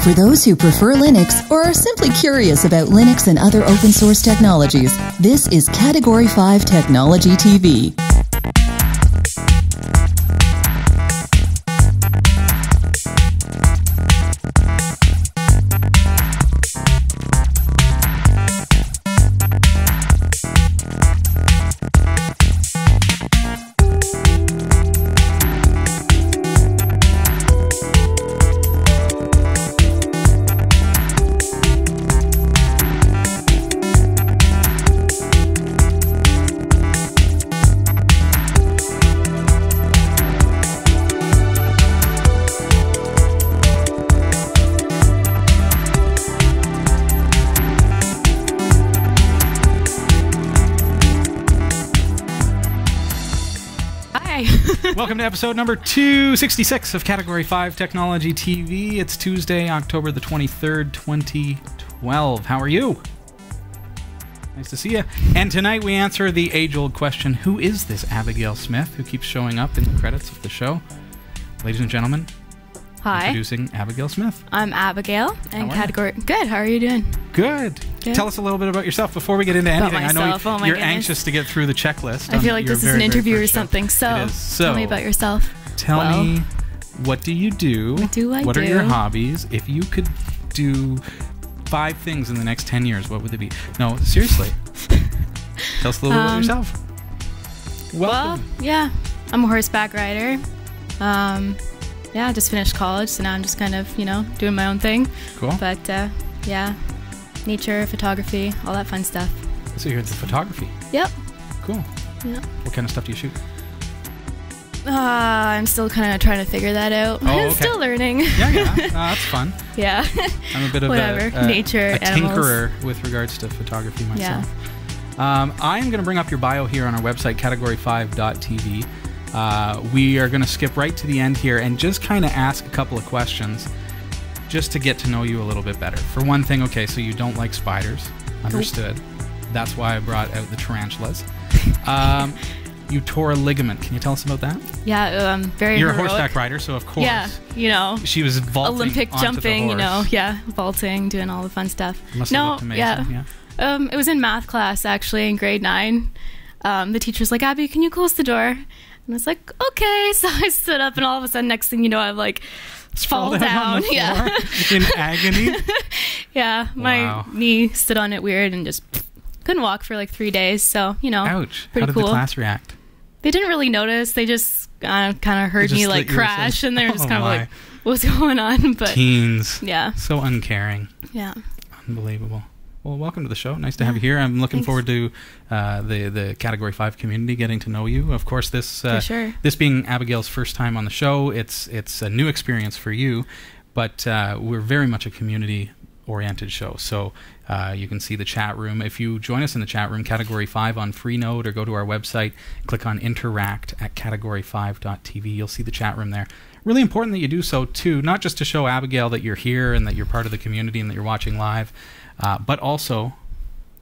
For those who prefer Linux or are simply curious about Linux and other open source technologies, this is Category 5 Technology TV. Welcome to episode number 266 of Category 5 Technology TV. It's Tuesday, October the 23rd, 2012. How are you? Nice to see you. And tonight we answer the age-old question, who is this Abigail Smith who keeps showing up in the credits of the show? Ladies and gentlemen, hi. Introducing Abigail Smith. I'm Abigail, and category... Good, how are you doing? Good. Tell us a little bit about yourself before we get into anything. Myself. I know you're anxious to get through the checklist. I feel like this is an interview or something, so tell me about yourself. Tell me, what do you do? What do I do? What are your hobbies? If you could do 5 things in the next 10 years, what would they be? No, seriously. Tell us a little bit about yourself. Welcome. Well, yeah, I'm a horseback rider. Yeah, I just finished college, so now I'm just kind of, doing my own thing. Cool. But, yeah, nature, photography, all that fun stuff. So you're into photography? Yep. Cool. Yeah. What kind of stuff do you shoot? I'm still kind of trying to figure that out. Oh, okay. Still learning. Yeah. That's fun. Yeah. I'm a bit of nature, a tinkerer with regards to photography myself. Yeah. I am going to bring up your bio here on our website, category5.tv. We are going to skip right to the end here and just kind of ask a couple of questions just to get to know you a little bit better. For one thing, okay, so you don't like spiders. Understood. That's why I brought out the tarantulas. You tore a ligament. Can you tell us about that? Yeah, very You're heroic. A horseback rider, so of course. Yeah, she was vaulting Olympic onto jumping, the horse. vaulting, doing all the fun stuff. Must have looked amazing. Yeah. It was in math class, actually, in grade 9. The teacher's like, Abby, can you close the door? And I was like, okay. So I stood up, and all of a sudden, next thing you know, I've fall down. In agony. Yeah, my knee stood on it weird and just couldn't walk for 3 days. So ouch. Pretty How did cool. the class react? They didn't really notice. They just kind of heard me crash, and they were just kind of like, "What's going on?" But teens, yeah, so uncaring. Yeah, unbelievable. Well, welcome to the show. Nice to have you here. I'm looking forward to the Category 5 community getting to know you. Of course, this this being Abigail's first time on the show, it's a new experience for you, but we're very much a community-oriented show. So you can see the chat room. If you join us in the chat room, Category 5 on Freenode, or go to our website, click on Interact at category5.tv. You'll see the chat room there. Really important that you do so, too, not just to show Abigail that you're here and that you're part of the community and that you're watching live, but also,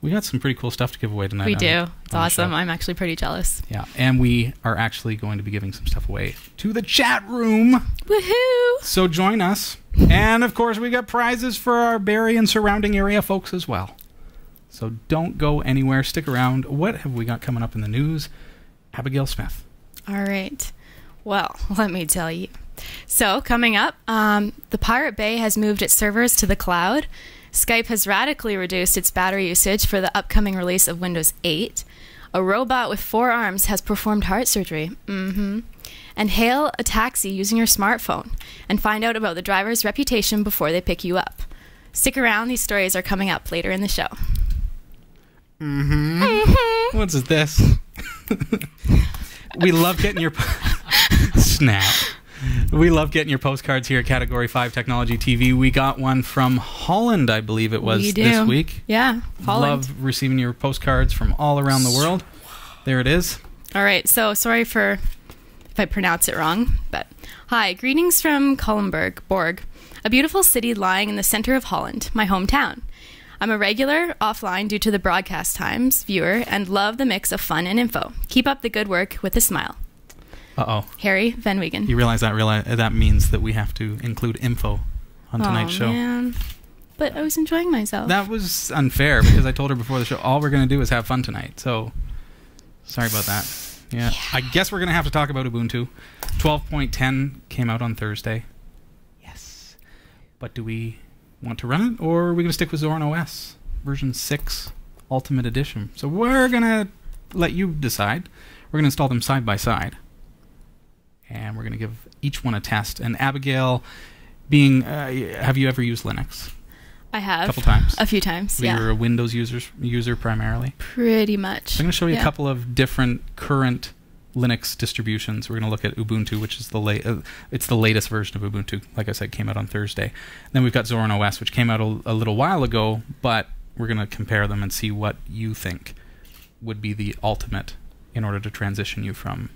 we got some pretty cool stuff to give away tonight. We do. It's awesome. I'm actually pretty jealous. Yeah, and we are actually going to be giving some stuff away to the chat room. Woohoo! So join us. And, of course, we got prizes for our Barrie and surrounding area folks as well. So don't go anywhere. Stick around. What have we got coming up in the news? Abigail Smith. All right. Well, let me tell you. So, coming up, the Pirate Bay has moved its servers to the cloud. Skype has radically reduced its battery usage for the upcoming release of Windows 8. A robot with 4 arms has performed heart surgery. And hail a taxi using your smartphone and find out about the driver's reputation before they pick you up. Stick around. These stories are coming up later in the show. What's this? We love getting your... Snap. We love getting your postcards here at Category 5 Technology TV. We got one from Holland, I believe it was this week. Yeah, Holland. Love receiving your postcards from all around the world. There it is. All right, so sorry if I pronounce it wrong, but hi, greetings from Borg, a beautiful city lying in the center of Holland, my hometown. I'm a regular offline due to the broadcast times viewer and love the mix of fun and info. Keep up the good work with a smile. Uh-oh. Harry Van Wiegen. You realize that means that we have to include info on tonight's show. Man. But I was enjoying myself. That was unfair because I told her before the show, all we're going to do is have fun tonight. So, sorry about that. Yeah. I guess we're going to have to talk about Ubuntu. 12.10 came out on Thursday. Yes. But do we want to run it, or are we going to stick with Zorin OS version 6 Ultimate Edition? So we're going to let you decide. We're going to install them side by side. And we're going to give each one a test. And Abigail, being, have you ever used Linux? I have. A couple times? A few times, yeah. You're a Windows user primarily? Pretty much. So I'm going to show you a couple of different current Linux distributions. We're going to look at Ubuntu, which is it's the latest version of Ubuntu. Like I said, came out on Thursday. Then we've got Zorin OS, which came out a little while ago, but we're going to compare them and see what you think would be the ultimate in order to transition you from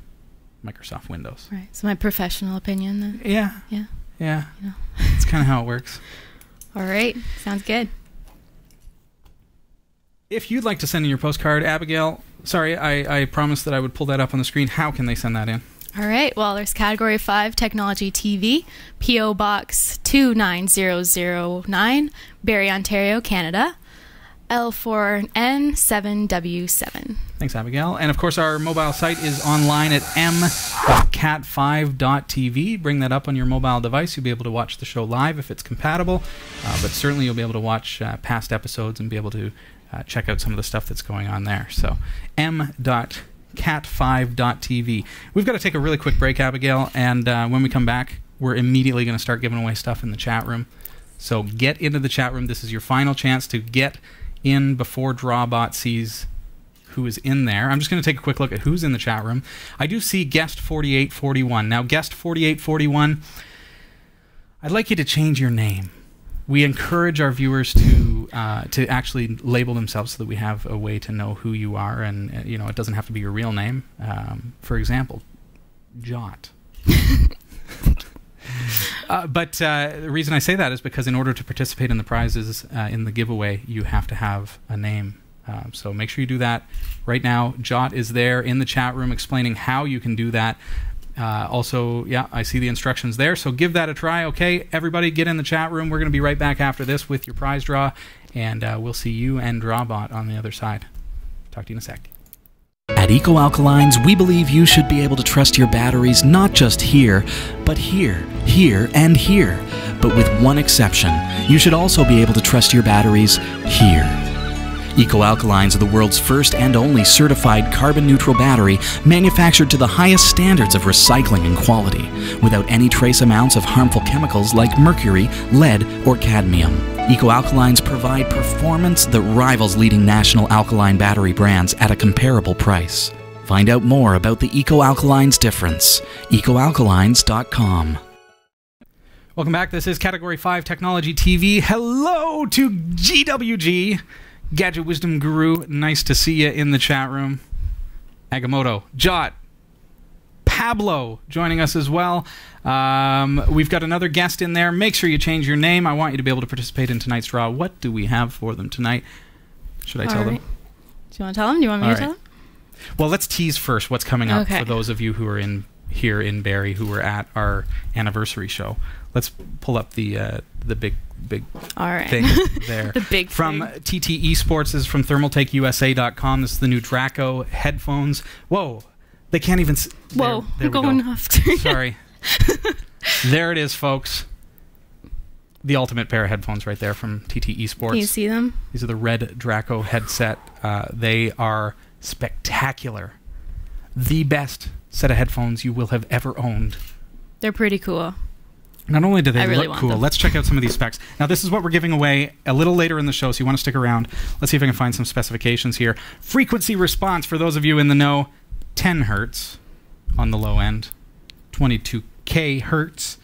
Microsoft Windows. Right. So my professional opinion then. Yeah. Yeah. Yeah. You know. It's kind of how it works. All right. Sounds good. If you'd like to send in your postcard, Abigail, sorry, I promised that I would pull that up on the screen. How can they send that in? All right. Well, there's Category 5 Technology TV, P.O. Box 29009, Barrie, Ontario, Canada, L4N7W7. Thanks, Abigail. And, of course, our mobile site is online at m.cat5.tv. Bring that up on your mobile device. You'll be able to watch the show live if it's compatible, but certainly you'll be able to watch past episodes and be able to check out some of the stuff that's going on there. So, m.cat5.tv. We've got to take a really quick break, Abigail, and when we come back, we're immediately going to start giving away stuff in the chat room. So get into the chat room. This is your final chance to get in before Drawbot sees who is in there. I'm just going to take a quick look at who's in the chat room. I do see Guest 4841. Now, Guest 4841, I'd like you to change your name. We encourage our viewers to actually label themselves so that we have a way to know who you are, and it doesn't have to be your real name. For example, Jot. But the reason I say that is because in order to participate in the prizes in the giveaway, you have to have a name. So make sure you do that right now. Jot is there in the chat room explaining how you can do that. Also, yeah, I see the instructions there, so give that a try. Okay, everybody get in the chat room. We're going to be right back after this with your prize draw, and we'll see you and Drawbot on the other side. Talk to you in a sec. At Eco Alkalines, we believe you should be able to trust your batteries not just here, but here, here, and here. But with one exception, you should also be able to trust your batteries here. Eco Alkalines are the world's first and only certified carbon-neutral battery manufactured to the highest standards of recycling and quality, without any trace amounts of harmful chemicals like mercury, lead, or cadmium. Eco Alkalines provide performance that rivals leading national alkaline battery brands at a comparable price. Find out more about the Eco Alkalines difference. EcoAlkalines.com. Welcome back. This is Category 5 Technology TV. Hello to GWG. Gadget Wisdom Guru, nice to see you in the chat room. Agamotto, Jot, Pablo joining us as well. We've got another guest in there. Make sure you change your name. I want you to be able to participate in tonight's draw. What do we have for them tonight? Should I tell them? Do you want to tell them? Do you want me to tell them? Well, let's tease first what's coming up for those of you who are here in Barrie who were at our anniversary show. Let's pull up the big thing there. The big from thing. TT Esports is from thermaltakeusa.com. This is the new Draco headphones. Whoa, they can't even. Whoa, there going off. Sorry. There it is, folks. The ultimate pair of headphones right there from TT Esports. Can you see them? These are the red Draco headset. They are spectacular. The best set of headphones you will have ever owned. They're pretty cool. Not only do they really look cool, them. let's check out some of these specs. Now, this is what we're giving away a little later in the show, so you want to stick around. Let's see if I can find some specifications here. Frequency response, for those of you in the know, 10 hertz on the low end, 22K hertz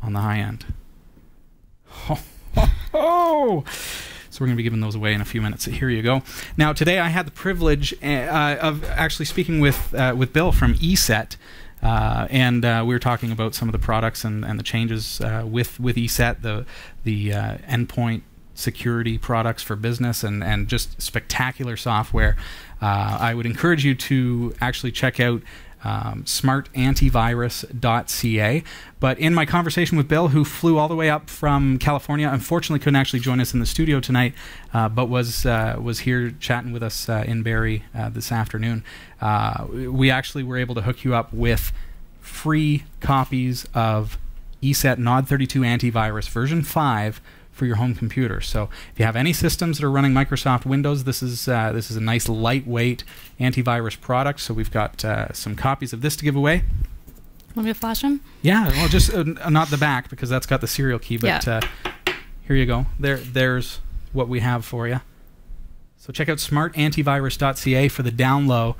on the high end. So we're going to be giving those away in a few minutes. So here you go. Now, today I had the privilege of actually speaking with Bill from ESET. And we were talking about some of the products and the changes with ESET, the endpoint security products for business, and just spectacular software. I would encourage you to actually check out smartantivirus.ca. But in my conversation with Bill, who flew all the way up from California, unfortunately couldn't actually join us in the studio tonight, but was here chatting with us in Barrie this afternoon, we actually were able to hook you up with free copies of ESET NOD32 Antivirus version 5 for your home computer. So if you have any systems that are running Microsoft Windows, this is a nice lightweight antivirus product. So we've got some copies of this to give away. Want me to flash them? Yeah, well, just not the back because that's got the serial key. But here you go. There's what we have for you. So check out smartantivirus.ca for the down low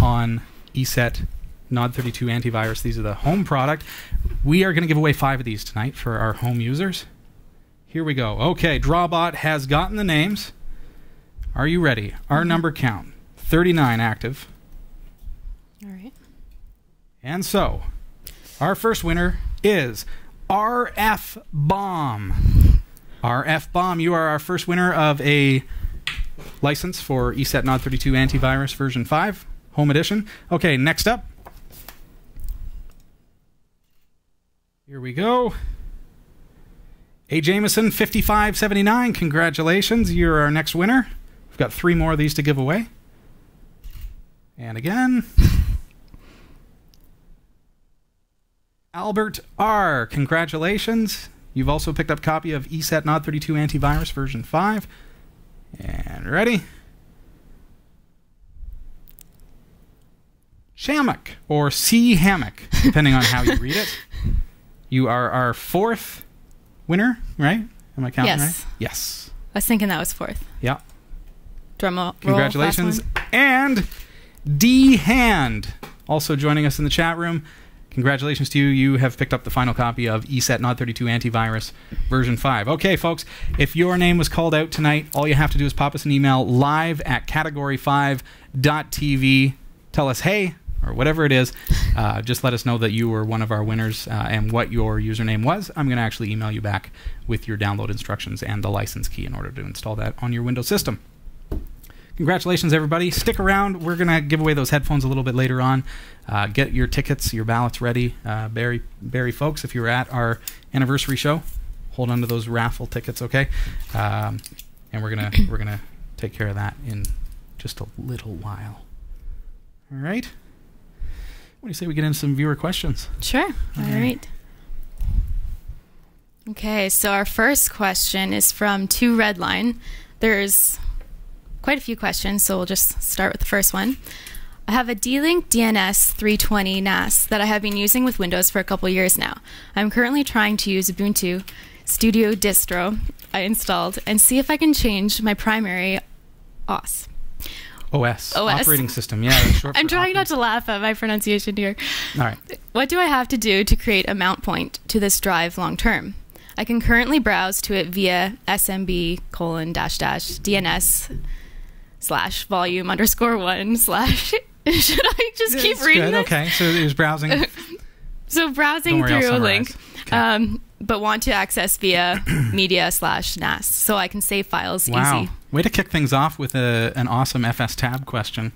on ESET NOD32 Antivirus. These are the home product. We are going to give away 5 of these tonight for our home users. Here we go. Okay, Drawbot has gotten the names. Are you ready? Our number count, 39 active. All right. And so, our first winner is RF Bomb. RF Bomb, you are our first winner of a license for ESET NOD32 Antivirus version 5, Home Edition. Okay, next up. Here we go. A. Jameson 5579, congratulations, you're our next winner. We've got 3 more of these to give away. And again, Albert R, congratulations. You've also picked up a copy of ESET NOD32 Antivirus version 5. And ready? Shammock, or C. Hammock, depending on how you read it. You are our 4th winner, right? Am I counting right? Yes. I was thinking that was 4th. Yeah. Drum roll. Congratulations. And D. Hand, also joining us in the chat room. Congratulations to you. You have picked up the final copy of ESET NOD32 Antivirus version 5. Okay, folks, if your name was called out tonight, all you have to do is pop us an email live@category5.tv. Tell us, hey, or whatever it is. Just let us know that you were one of our winners and what your username was. I'm going to actually email you back with your download instructions and the license key in order to install that on your Windows system. Congratulations, everybody. Stick around. We're going to give away those headphones a little bit later on. Get your tickets, your ballots ready. Barrie folks, if you were at our anniversary show, hold on to those raffle tickets, okay? And we're gonna take care of that in just a little while. All right? What do you say we get into some viewer questions? Sure. All right. Okay, so our first question is from 2 Redline. There's quite a few questions, so we'll just start with the first one. I have a D-Link DNS 320 NAS that I have been using with Windows for a couple years now. I'm currently trying to use Ubuntu Studio distro I installed and see if I can change my primary OS. Operating system. Yeah. I'm trying not to laugh at my pronunciation here. All right. What do I have to do to create a mount point to this drive long term? I can currently browse to it via smb://dns/volume_1/ Should I just keep reading this? Okay, so it was browsing. So browsing through a link, okay. But want to access via media/NAS, so I can save files easy. Way to kick things off with an awesome FS tab question.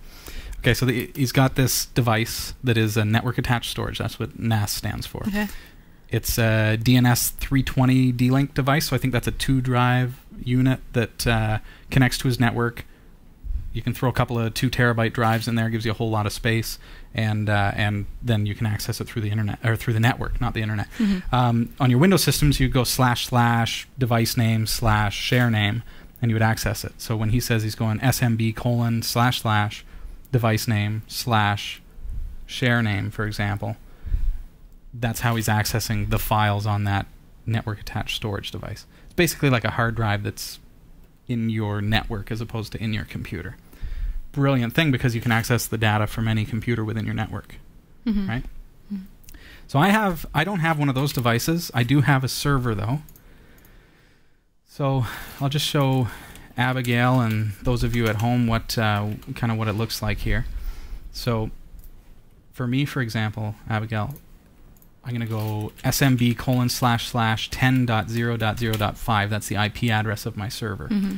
Okay, so he's got this device that is a network attached storage. That's what NAS stands for. Okay. It's a DNS 320 D-Link device, so I think that's a 2-drive unit that connects to his network. You can throw a couple of 2 terabyte drives in there, gives you a whole lot of space, and then you can access it through the internet, or through the network, not the internet. Mm-hmm. On your Windows systems, you go / device name / share name, and you would access it. So when he says he's going smb:// device name / share name, for example, that's how he's accessing the files on that network attached storage device. It's basically like a hard drive that's in your network as opposed to in your computer. Brilliant thing, because you can access the data from any computer within your network. Mm-hmm. Right? Mm-hmm. So I don't have one of those devices. I do have a server though. So I'll just show Abigail and those of you at home what kind of what it looks like here. So for me, for example, Abigail, I'm going to go smb://10.0.0.5. That's the IP address of my server. Mm-hmm.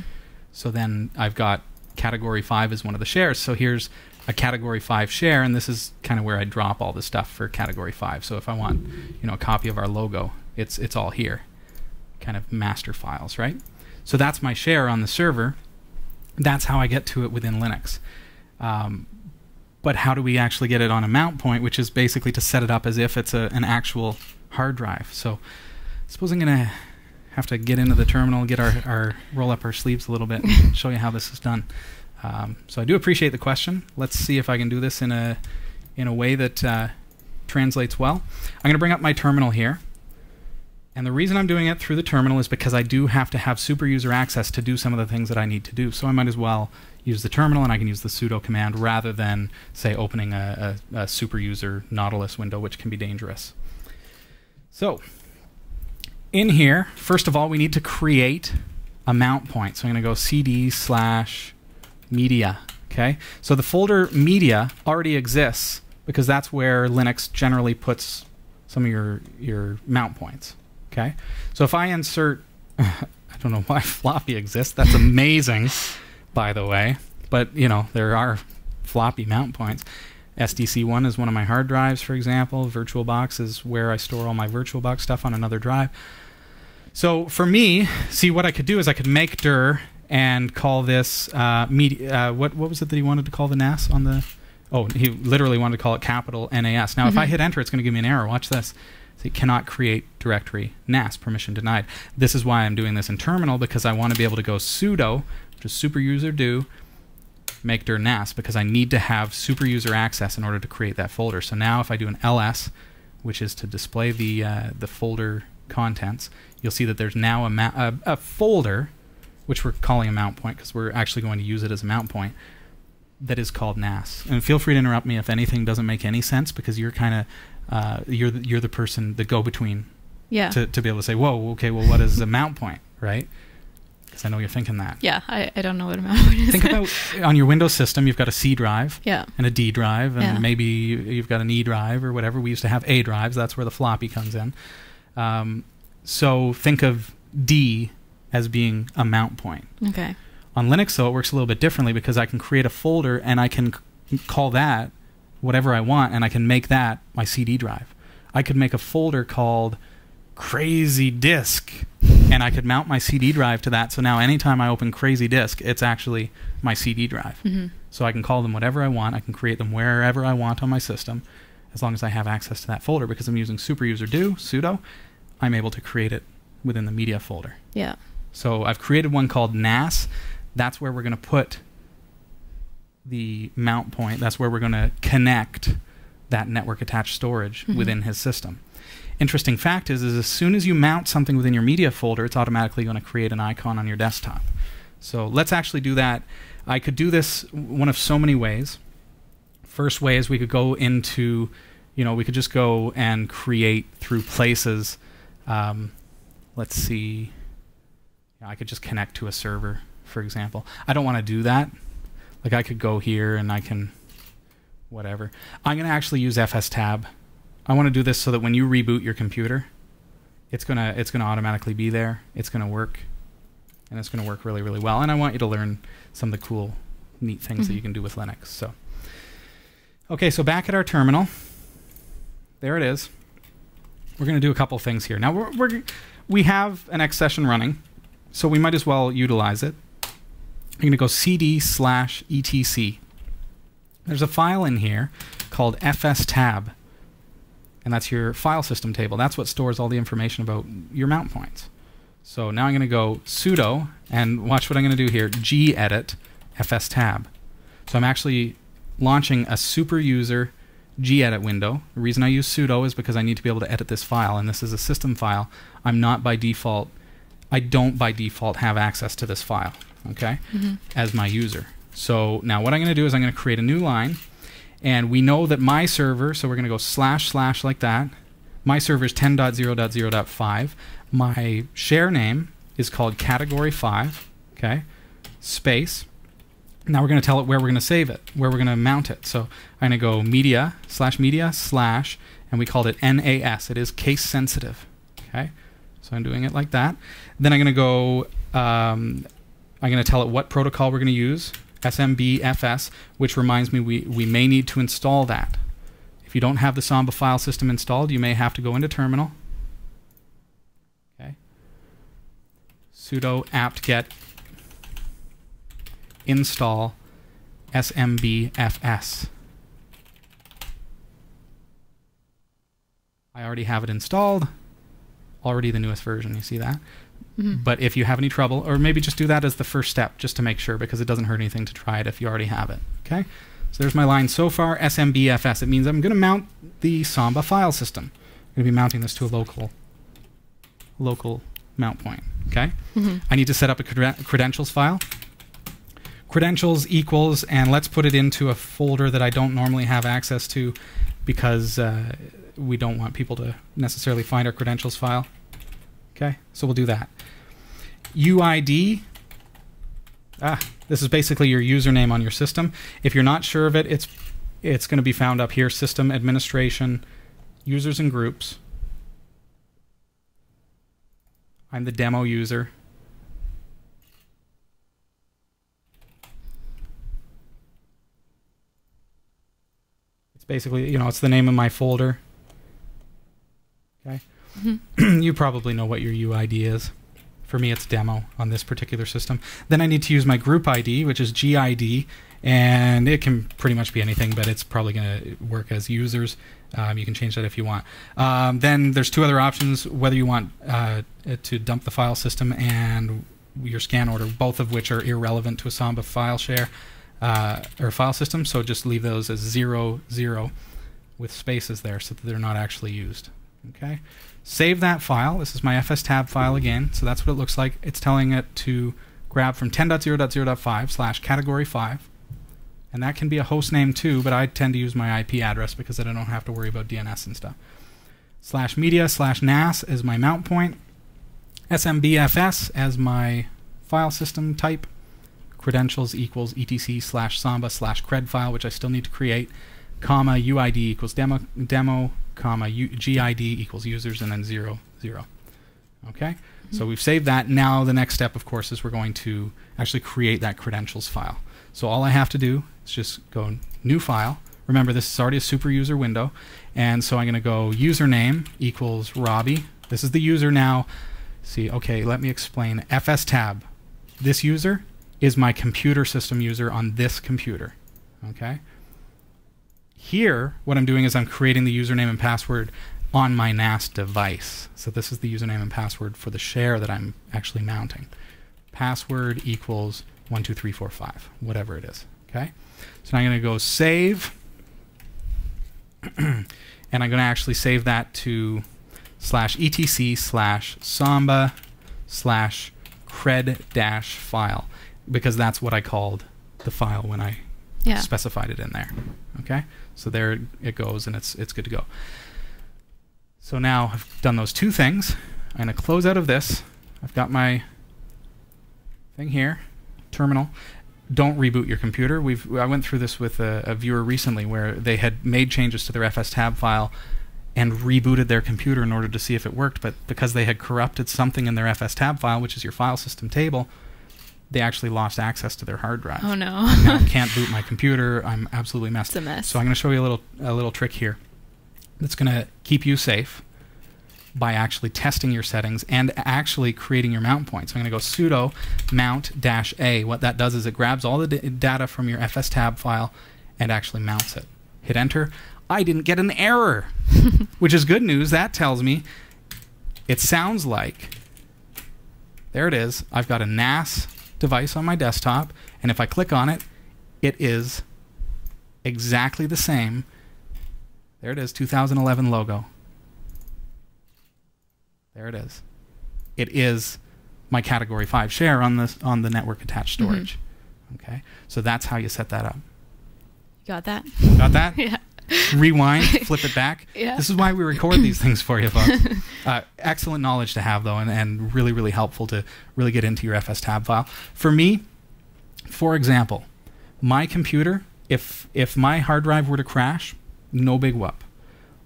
So then I've got category 5 as one of the shares. So here's a Category 5 share, and this is kind of where I drop all the stuff for Category 5. So if I want, a copy of our logo, it's all here, kind of master files, right? So that's my share on the server. That's how I get to it within Linux. But how do we actually get it on a mount point, which is basically to set it up as if it's an actual hard drive. So I suppose I'm going to have to get into the terminal, get our roll up our sleeves a little bit, and show you how this is done. So I do appreciate the question. Let's see if I can do this in a way that translates well. I'm going to bring up my terminal here. And the reason I'm doing it through the terminal is because I do have to have super user access to do some of the things that I need to do. So I might as well use the terminal, and I can use the sudo command rather than, say, opening a super user Nautilus window, which can be dangerous. So in here, first of all, we need to create a mount point. So I'm going to go cd/media. Okay. So the folder media already exists because that's where Linux generally puts some of your mount points. Okay, so if I insert, I don't know why floppy exists. That's amazing, by the way. But there are floppy mount points. SDC1 is one of my hard drives, for example. VirtualBox is where I store all my VirtualBox stuff on another drive. So for me, see, what I could do is I could make dir and call this media. What was it that he wanted to call the NAS on the? Oh, he literally wanted to call it capital NAS. Now, if I hit enter, it's going to give me an error. Watch this. It cannot create directory NAS, permission denied. This is why I'm doing this in terminal, because I want to be able to go sudo, which is super user do, make dir NAS, because I need to have super user access in order to create that folder. So now if I do an ls, which is to display the folder contents, you'll see that there's now a folder, which we're calling a mount point because we're actually going to use it as a mount point, that is called NAS. And feel free to interrupt me if anything doesn't make any sense, because you're kind of you're the person, the go-between, to be able to say, whoa, okay, well, what is a mount point, right? Because I know you're thinking that. Yeah, I don't know what a mount point is. Think about on your Windows system, you've got a C drive and a D drive, and maybe you've got an E drive or whatever. We used to have A drives. That's where the floppy comes in. So think of D as being a mount point. Okay. On Linux, though, it works a little bit differently because I can create a folder and I can call that whatever I want, and I can make that my CD drive. I could make a folder called Crazy Disk, and I could mount my CD drive to that. So now anytime I open Crazy Disk, it's actually my CD drive. So I can call them whatever I want. I can create them wherever I want on my system, as long as I have access to that folder. Because I'm using superuser sudo, I'm able to create it within the media folder. Yeah. So I've created one called NAS. That's where we're going to put the mount point. That's where we're going to connect that network attached storage within his system. Interesting fact is as soon as you mount something within your media folder, it's automatically going to create an icon on your desktop. So let's actually do that. I could do this one of so many ways. First way is we could go into, we could just go and create through places. Let's see. I could just connect to a server, for example. I don't want to do that. Like I could go here and I can whatever. I'm going to actually use fstab. I want to do this so that when you reboot your computer, it's going to automatically be there. It's going to work, and it's going to work really, really well. And I want you to learn some of the cool, neat things that you can do with Linux. So, okay, so back at our terminal, there it is. We're going to do a couple things here. Now we have an X session running, so we might as well utilize it. I'm going to go cd/etc. There's a file in here called fstab, and that's your file system table. That's what stores all the information about your mount points. So now I'm going to go sudo, and watch what I'm going to do here, gedit fstab. So I'm actually launching a super user gedit window. The reason I use sudo is because I need to be able to edit this file, and this is a system file. I don't by default have access to this file, okay, as my user. So now what I'm going to do is I'm going to create a new line, and we know that my server, so we're going to go / like that. My server is 10.0.0.5. My share name is called category 5, okay, space. Now we're going to tell it where we're going to save it, where we're going to mount it. So I'm going to go media, and we called it NAS. It is case sensitive, okay. So I'm doing it like that. Then I'm going to go, I'm going to tell it what protocol we're going to use. SMBFS, which reminds me we may need to install that. If you don't have the Samba file system installed, you may have to go into terminal. Okay. Sudo apt-get install SMBFS. I already have it installed. Already the newest version, you see that? But if you have any trouble, or maybe just do that as the first step, just to make sure, because it doesn't hurt anything to try it if you already have it. Okay? So there's my line so far, SMBFS. It means I'm going to mount the Samba file system. I'm going to be mounting this to a local mount point. Okay? I need to set up a credentials file. Credentials equals, and let's put it into a folder that I don't normally have access to, because we don't want people to necessarily find our credentials file. Okay, so we'll do that. UID, this is basically your username on your system. If you're not sure of it, it's going to be found up here, System Administration, Users and Groups. I'm the demo user. It's basically, it's the name of my folder. Okay. You probably know what your UID is. For me, it's demo on this particular system. Then I need to use my group ID, which is GID, and it can pretty much be anything, but it's probably going to work as users. You can change that if you want. Then there's two other options, whether you want to dump the file system and your scan order, both of which are irrelevant to a Samba file share or file system, so just leave those as 0, 0 with spaces there so that they're not actually used. Okay, save that file. This is my fstab file again, so that's what it looks like. It's telling it to grab from 10.0.0.5/category5, and that can be a host name too, but I tend to use my IP address because then I don't have to worry about DNS and stuff. /media/NAS is my mount point, SMBFS as my file system type, credentials equals etc/samba/cred file, which I still need to create, comma UID equals demo, comma GID equals users, and then 0, 0. Okay, so we've saved that. Now the next step, of course, is we're going to actually create that credentials file. So all I have to do is just go new file. Remember, this is already a super user window, and so I'm going to go username equals Robbie. This is the user now. See, okay, let me explain. fstab. This user is my computer system user on this computer. Okay. Here, what I'm doing is I'm creating the username and password on my NAS device. So this is the username and password for the share that I'm actually mounting. Password equals 12345, whatever it is. Okay. So now I'm going to go save, and I'm going to actually save that to /etc/samba/cred-file, because that's what I called the file when I specified it in there. Okay, so there it goes, and it's good to go. So now I've done those two things. I'm going to close out of this. I've got my thing here, terminal. Don't reboot your computer. I went through this with a viewer recently where they had made changes to their fstab file and rebooted their computer in order to see if it worked, but because they had corrupted something in their fstab file, which is your file system table, they actually lost access to their hard drive. Oh no. Now I can't boot my computer. I'm absolutely messed. It's a mess. So I'm going to show you a little trick here that's going to keep you safe by actually testing your settings and actually creating your mount point. So I'm going to go sudo mount-a. What that does is it grabs all the data from your fstab file and actually mounts it. Hit enter. I didn't get an error, which is good news. That tells me it sounds like, there it is, I've got a NAS device on my desktop, and if I click on it, it is exactly the same. There it is, 2011 logo. There it is. It is my category 5 share on the network attached storage. Okay, so that's how you set that up. Got that? Got that? Yeah. Rewind, flip it back. Yeah. This is why we record these things for you, folks. Excellent knowledge to have, though, and really, really helpful to really get into your fstab file. For me, for example, my computer, if my hard drive were to crash, no big whoop.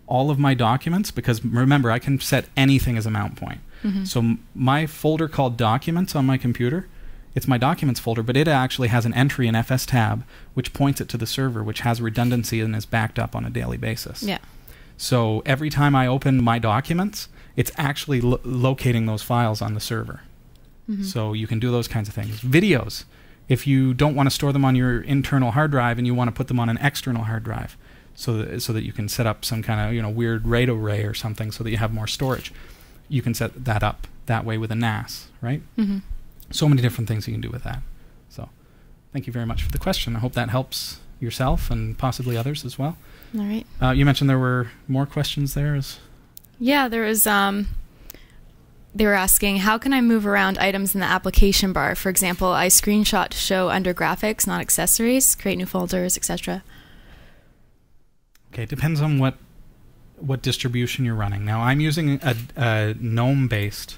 All of my documents, because remember, I can set anything as a mount point. So my folder called documents on my computer it's my documents folder, but it actually has an entry in FS tab which points it to the server, which has redundancy and is backed up on a daily basis. Yeah. So every time I open my documents, it's actually locating those files on the server. So you can do those kinds of things. Videos, if you don't want to store them on your internal hard drive and you want to put them on an external hard drive, so that you can set up some kind of weird RAID array or something so that you have more storage, you can set that up that way with a NAS, right? So many different things you can do with that. So thank you very much for the question. I hope that helps yourself and possibly others as well. All right. You mentioned there were more questions there. Yeah, there was. They were asking, how can I move around items in the application bar? For example, I screenshot to show under graphics, not accessories, create new folders, etc. Okay, it depends on what distribution you're running. Now, I'm using a GNOME-based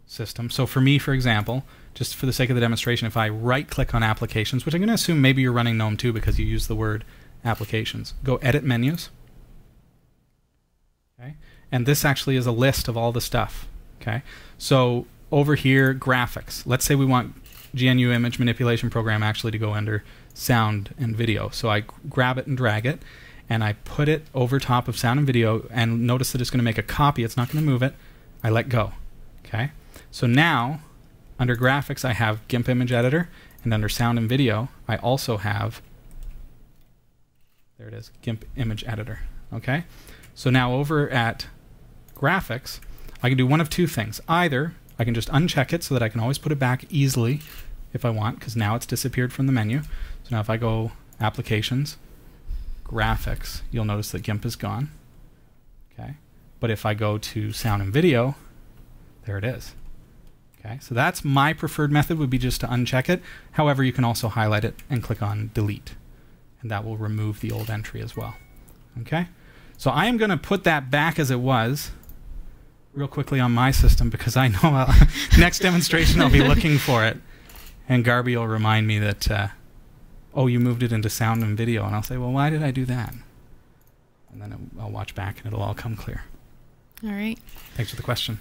system. So for me, for example, just for the sake of the demonstration, if I right-click on applications, which I'm going to assume maybe you're running GNOME too because you use the word applications, go Edit Menus. Okay, and this actually is a list of all the stuff. Okay, so over here, graphics. Let's say we want GNU Image Manipulation Program actually to go under sound and video. So I grab it and drag it, and I put it over top of sound and video, and notice that it's going to make a copy. It's not going to move it. I let go. Okay, so now under graphics I have GIMP Image Editor, and under sound and video I also have, there it is, GIMP Image Editor. Okay, so now over at graphics I can do one of two things. Either I can just uncheck it so that I can always put it back easily if I want, because now it's disappeared from the menu. So now if I go Applications, Graphics, you'll notice that GIMP is gone. Okay, but if I go to Sound and Video, there it is. Okay, so that's my preferred method, would be just to uncheck it. However, you can also highlight it and click on Delete, and that will remove the old entry as well. Okay, so I am going to put that back as it was real quickly on my system, because I know next demonstration I'll be looking for it, and Garby will remind me that oh, you moved it into sound and video, and I'll say, well, why did I do that? And then I'll watch back and it'll all come clear. All right. Thanks for the question.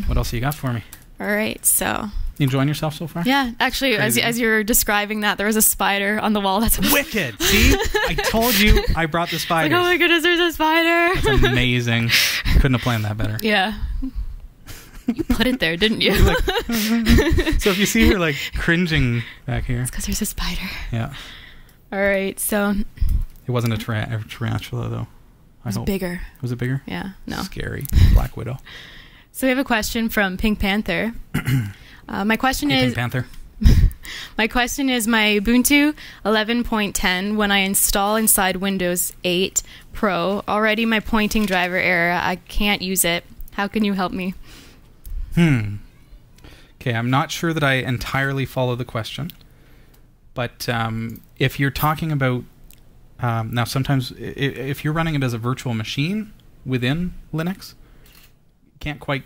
What else you got for me? All right, so you enjoying yourself so far? Yeah, actually, as you were describing that, there was a spider on the wall. That's wicked. See, I told you I brought the spiders. Like, oh my goodness, there's a spider. That's amazing. Couldn't have planned that better. Yeah. You put it there, didn't you? Like, so if you see her like cringing back here, it's because there's a spider. Yeah. All right, so it wasn't a tarantula though. It was bigger. Was it bigger? Yeah. No. Scary. Black Widow. So we have a question from Pink Panther. My question is... Pink Panther. My question is, my Ubuntu 11.10, when I install inside Windows 8 Pro, already my pointing driver error, I can't use it. How can you help me? Okay, I'm not sure that I entirely follow the question. But if you're talking about... now, sometimes if you're running it as a virtual machine within Linux, can't quite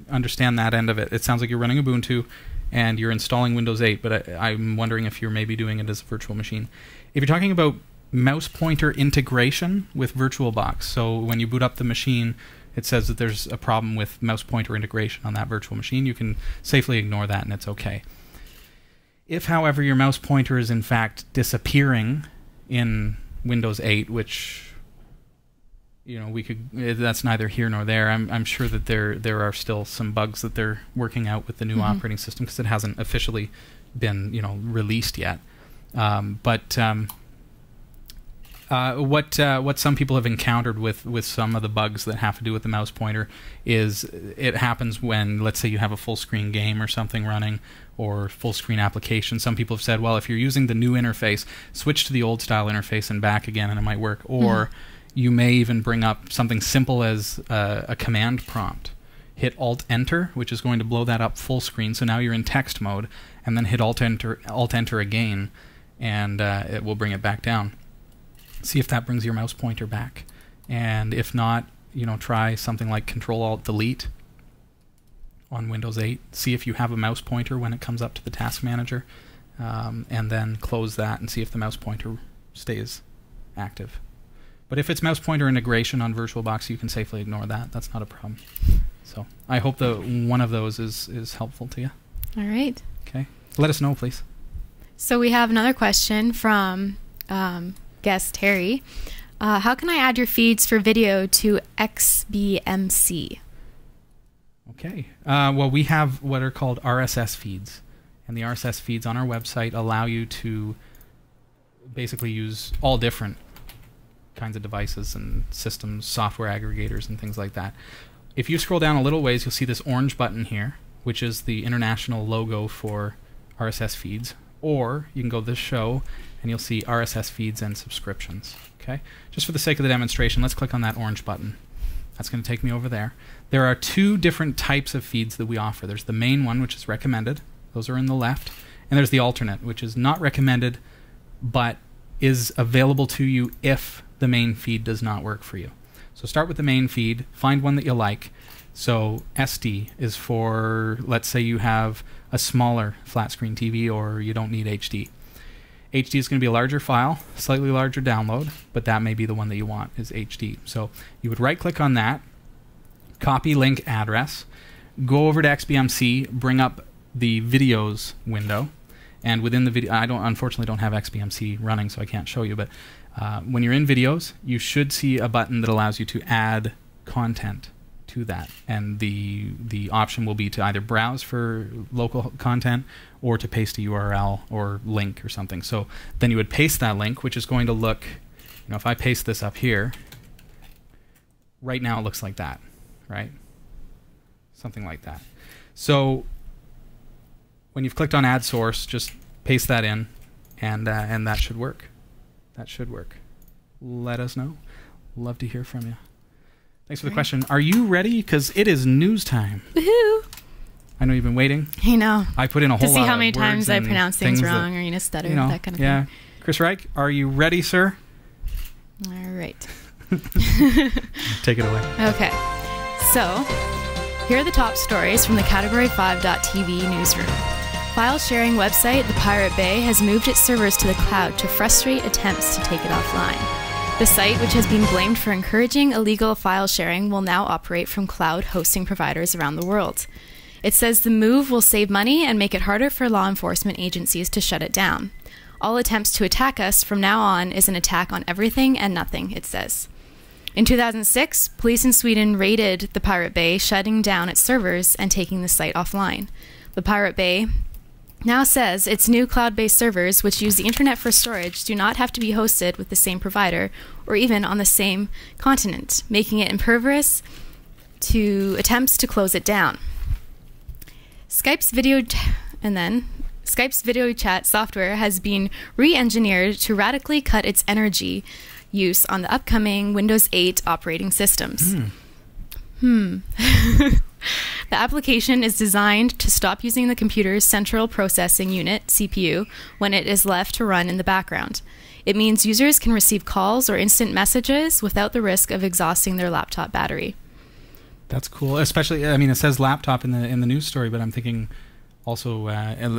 understand that end of it. It sounds like you're running Ubuntu and you're installing Windows 8, but I'm wondering if you're maybe doing it as a virtual machine. If you're talking about mouse pointer integration with VirtualBox, so when you boot up the machine, it says that there's a problem with mouse pointer integration on that virtual machine, you can safely ignore that and it's okay. If, however, your mouse pointer is in fact disappearing in Windows 8, which... you know, we could. That's neither here nor there. I'm sure that there are still some bugs that they're working out with the new operating system, because it hasn't officially been released yet. But what some people have encountered with some of the bugs that have to do with the mouse pointer is it happens when, let's say, you have a full screen game or something running, or full screen application. Some people have said, well, if you're using the new interface, switch to the old style interface and back again, and it might work. Or you may even bring up something simple as a command prompt. Hit Alt-Enter, which is going to blow that up full screen, so now you're in text mode, and then hit Alt-Enter again, and it will bring it back down. See if that brings your mouse pointer back. And if not, try something like Control-Alt-Delete on Windows 8. See if you have a mouse pointer when it comes up to the task manager, and then close that and see if the mouse pointer stays active. But if it's mouse pointer integration on VirtualBox, you can safely ignore that. That's not a problem. So I hope that one of those is helpful to you. All right. Okay. let us know, please. So we have another question from guest Terry. How can I add your feeds for video to XBMC? Okay. Well, we have what are called RSS feeds. And the RSS feeds on our website allow you to basically use all different kinds of devices and systems, software aggregators, and things like that. If you scroll down a little ways, you'll see this orange button here, which is the international logo for RSS feeds. Or you can go to this show, and you'll see RSS feeds and subscriptions. Okay? Just for the sake of the demonstration, let's click on that orange button. That's going to take me over there. There are two different types of feeds that we offer. There's the main one, which is recommended. Those are in the left. And there's the alternate, which is not recommended, but is available to you if the main feed does not work for you. So start with the main feed, find one that you like. So SD is for, let's say you have a smaller flat screen TV or you don't need HD. HD is going to be a larger file, slightly larger download, but that may be the one that you want, is HD. So you would right-click on that, copy link address, go over to XBMC, bring up the videos window, and within the video, I unfortunately don't have XBMC running, so I can't show you, but when you're in videos, you should see a button that allows you to add content to that, and the option will be to either browse for local content or to paste a URL or link or something. So then you would paste that link, which is going to look, if I paste this up here, right now it looks like that, right? Something like that. So when you've clicked on add source, just paste that in, and that should work. That should work. Let us know. Love to hear from you. Thanks for the question. Are you ready? Because it is news time. Woohoo! I know you've been waiting. I know. I put in a whole lot of to see how many words times I pronounce things wrong or stutter, that kind of thing. Chris Reich, are you ready, sir? All right. Take it away. Okay. So, here are the top stories from the Category5.tv newsroom. File sharing website The Pirate Bay has moved its servers to the cloud to frustrate attempts to take it offline. The site, which has been blamed for encouraging illegal file sharing, will now operate from cloud hosting providers around the world. It says the move will save money and make it harder for law enforcement agencies to shut it down. All attempts to attack us from now on is an attack on everything and nothing, it says. In 2006, police in Sweden raided the Pirate Bay, shutting down its servers and taking the site offline. The Pirate Bay now says its new cloud-based servers, which use the internet for storage, do not have to be hosted with the same provider or even on the same continent, making it impervious to attempts to close it down. Skype's video chat software has been re-engineered to radically cut its energy use on the upcoming Windows 8 operating systems. The application is designed to stop using the computer's central processing unit, CPU, when it is left to run in the background. It means users can receive calls or instant messages without the risk of exhausting their laptop battery. That's cool. Especially, it says laptop in the news story, but I'm thinking also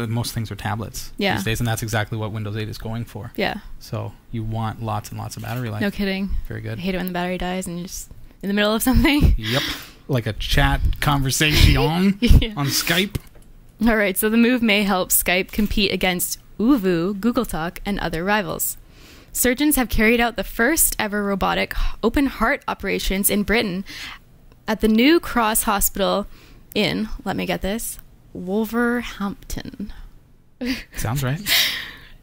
most things are tablets these days, and that's exactly what Windows 8 is going for. Yeah. So you want lots and lots of battery life. No kidding. Very good. I hate it when the battery dies and you're just in the middle of something. Yep. Like a chat conversation on Skype. All right, so the move may help Skype compete against Uvu, Google Talk, and other rivals. Surgeons have carried out the first ever robotic open heart operations in Britain at the New Cross Hospital in, let me get this, Wolverhampton. Sounds right.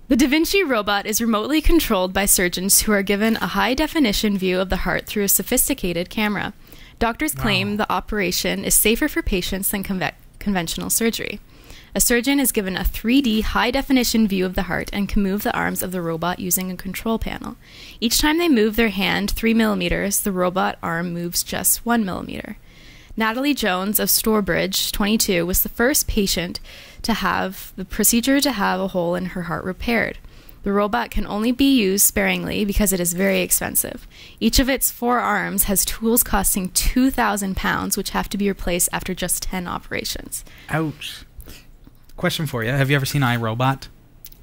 The Da Vinci robot is remotely controlled by surgeons who are given a high-definition view of the heart through a sophisticated camera. Doctors claim the operation is safer for patients than conventional surgery. A surgeon is given a 3D high-definition view of the heart and can move the arms of the robot using a control panel. Each time they move their hand 3 millimeters, the robot arm moves just 1 millimeter. Natalie Jones of Stourbridge, 22, was the first patient to have the procedure to have a hole in her heart repaired. The robot can only be used sparingly because it is very expensive. Each of its 4 arms has tools costing £2,000, which have to be replaced after just 10 operations. Ouch. Question for you. Have you ever seen iRobot?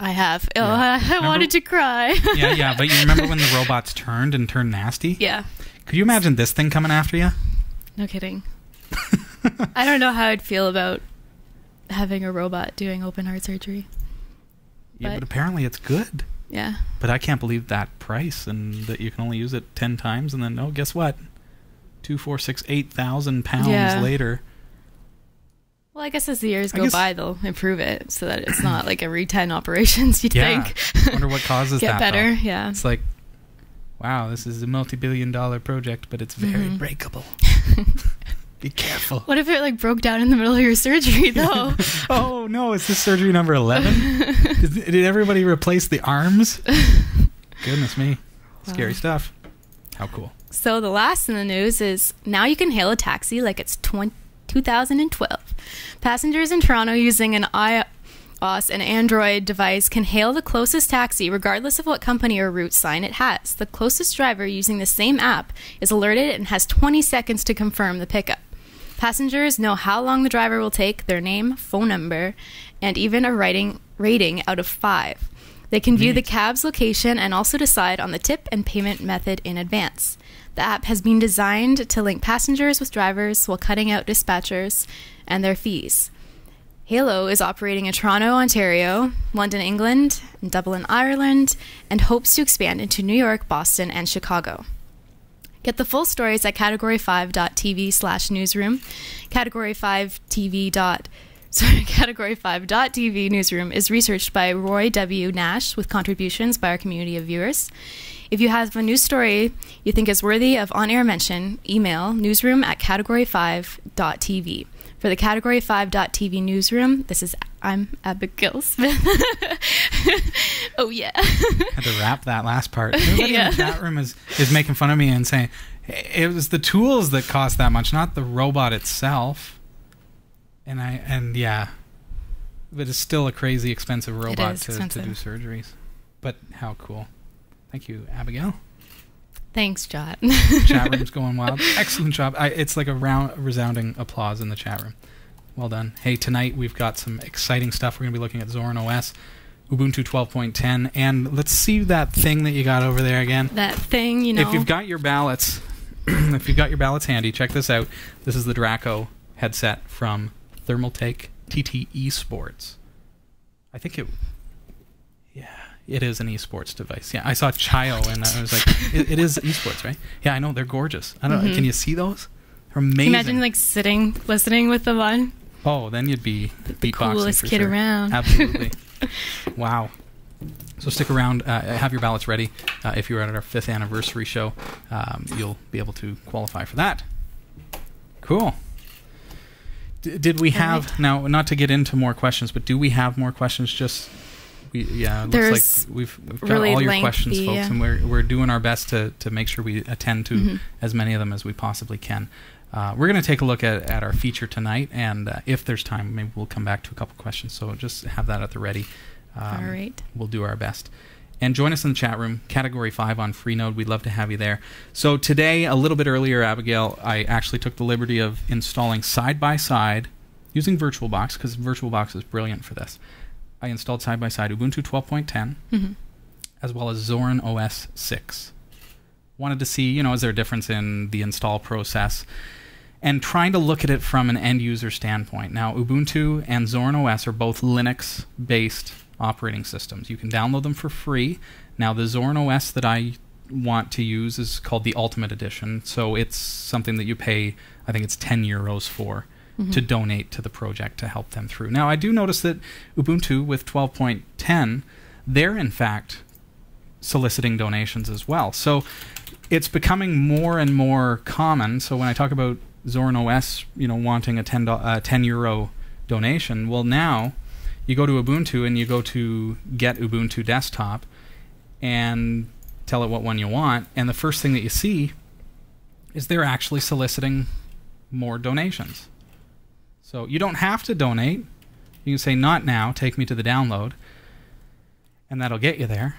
I have. Yeah. I wanted to cry. Yeah, but you remember when the robots turned nasty? Yeah. Could you imagine this thing coming after you? No kidding. I don't know how I'd feel about having a robot doing open heart surgery. Yeah, but apparently it's good. Yeah. But I can't believe that price and that you can only use it 10 times and then, guess what? 2, 4, 6, 8,000 pounds later. Well, I guess as the years go by, they'll improve it so that it's not like every 10 operations, you'd think. I wonder what causes Get that. better, though. yeah. It's like, wow, this is a multi-billion-dollar project, but it's very breakable. Be careful. What if it like broke down in the middle of your surgery, though? Oh, no, is this surgery number 11? Did everybody replace the arms? Goodness me. Scary stuff. How cool. So the last in the news is now you can hail a taxi like it's 2012. Passengers in Toronto using an iOS and Android device can hail the closest taxi regardless of what company or route sign it has. The closest driver using the same app is alerted and has 20 seconds to confirm the pickup. Passengers know how long the driver will take, their name, phone number, and even a rating out of 5. They can view the cab's location and also decide on the tip and payment method in advance. The app has been designed to link passengers with drivers while cutting out dispatchers and their fees. Halo is operating in Toronto, Ontario, London, England, and Dublin, Ireland, and hopes to expand into New York, Boston, and Chicago. Get the full stories at category5.tv/newsroom. Category5.tv newsroom is researched by Roy W. Nash with contributions by our community of viewers. If you have a news story you think is worthy of on-air mention, email newsroom@category5.tv. For the Category5.tv newsroom, I'm Abigail Smith. Oh, yeah. Had to wrap that last part. Everybody in the chat room is making fun of me and saying, it was the tools that cost that much, not the robot itself. And yeah, but it's still a crazy expensive robot to do surgeries. But how cool. Thank you, Abigail. Thanks, Jot. Chat room's going wild. Excellent job. It's like a resounding applause in the chat room. Well done. Hey, tonight we've got some exciting stuff. We're going to be looking at Zorin OS, Ubuntu 12.10, and let's see that thing that you got over there again. That thing, you know. If you've got your ballots, handy, check this out. This is the Draco headset from Thermaltake TT Esports. I think it is an esports device. Yeah, I saw Chayo and I was like, it is esports, right? Yeah, I know, they're gorgeous. I don't know, can you see those? They're amazing. Can you imagine like sitting, listening with them on? Oh, then you'd be the coolest kid around. Absolutely. Wow. So stick around, have your ballots ready. If you're at our 5th anniversary show, you'll be able to qualify for that. Cool. Did we have, now not to get into more questions, but do we have more questions? It looks like we've got really all your lengthy, questions, folks, and we're doing our best to make sure we attend to as many of them as we possibly can. We're going to take a look at our feature tonight, and if there's time, maybe we'll come back to a couple questions, so just have that at the ready. All right. We'll do our best. And join us in the chat room, Category 5 on Freenode. We'd love to have you there. So today, a little bit earlier, Abigail, I actually took the liberty of installing side-by-side, using VirtualBox, because VirtualBox is brilliant for this. I installed side-by-side Ubuntu 12.10, as well as Zorin OS 6. Wanted to see, is there a difference in the install process? And trying to look at it from an end-user standpoint. Now, Ubuntu and Zorin OS are both Linux-based operating systems. You can download them for free. Now, the Zorin OS that I want to use is called the Ultimate Edition, so it's something that you pay, I think it's €10 for. To donate to the project to help them through. Now, I do notice that Ubuntu with 12.10, they're in fact soliciting donations as well. So it's becoming more and more common. So when I talk about Zorin OS, wanting a €10 donation, well, now you go to Ubuntu and you go to Get Ubuntu Desktop and tell it what one you want, and the first thing that you see is they're actually soliciting more donations. So you don't have to donate. You can say, not now, take me to the download, and that'll get you there.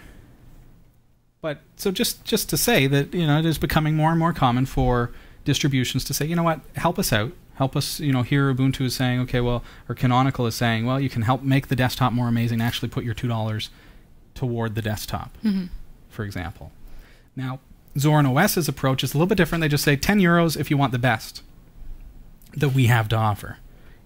But so just to say that, it is becoming more and more common for distributions to say, you know what, help us out. Help us, here Ubuntu is saying, okay, well, or Canonical is saying, well, you can help make the desktop more amazing, actually put your $2 toward the desktop, for example. Now, Zorin OS's approach is a little bit different. They just say €10 if you want the best that we have to offer.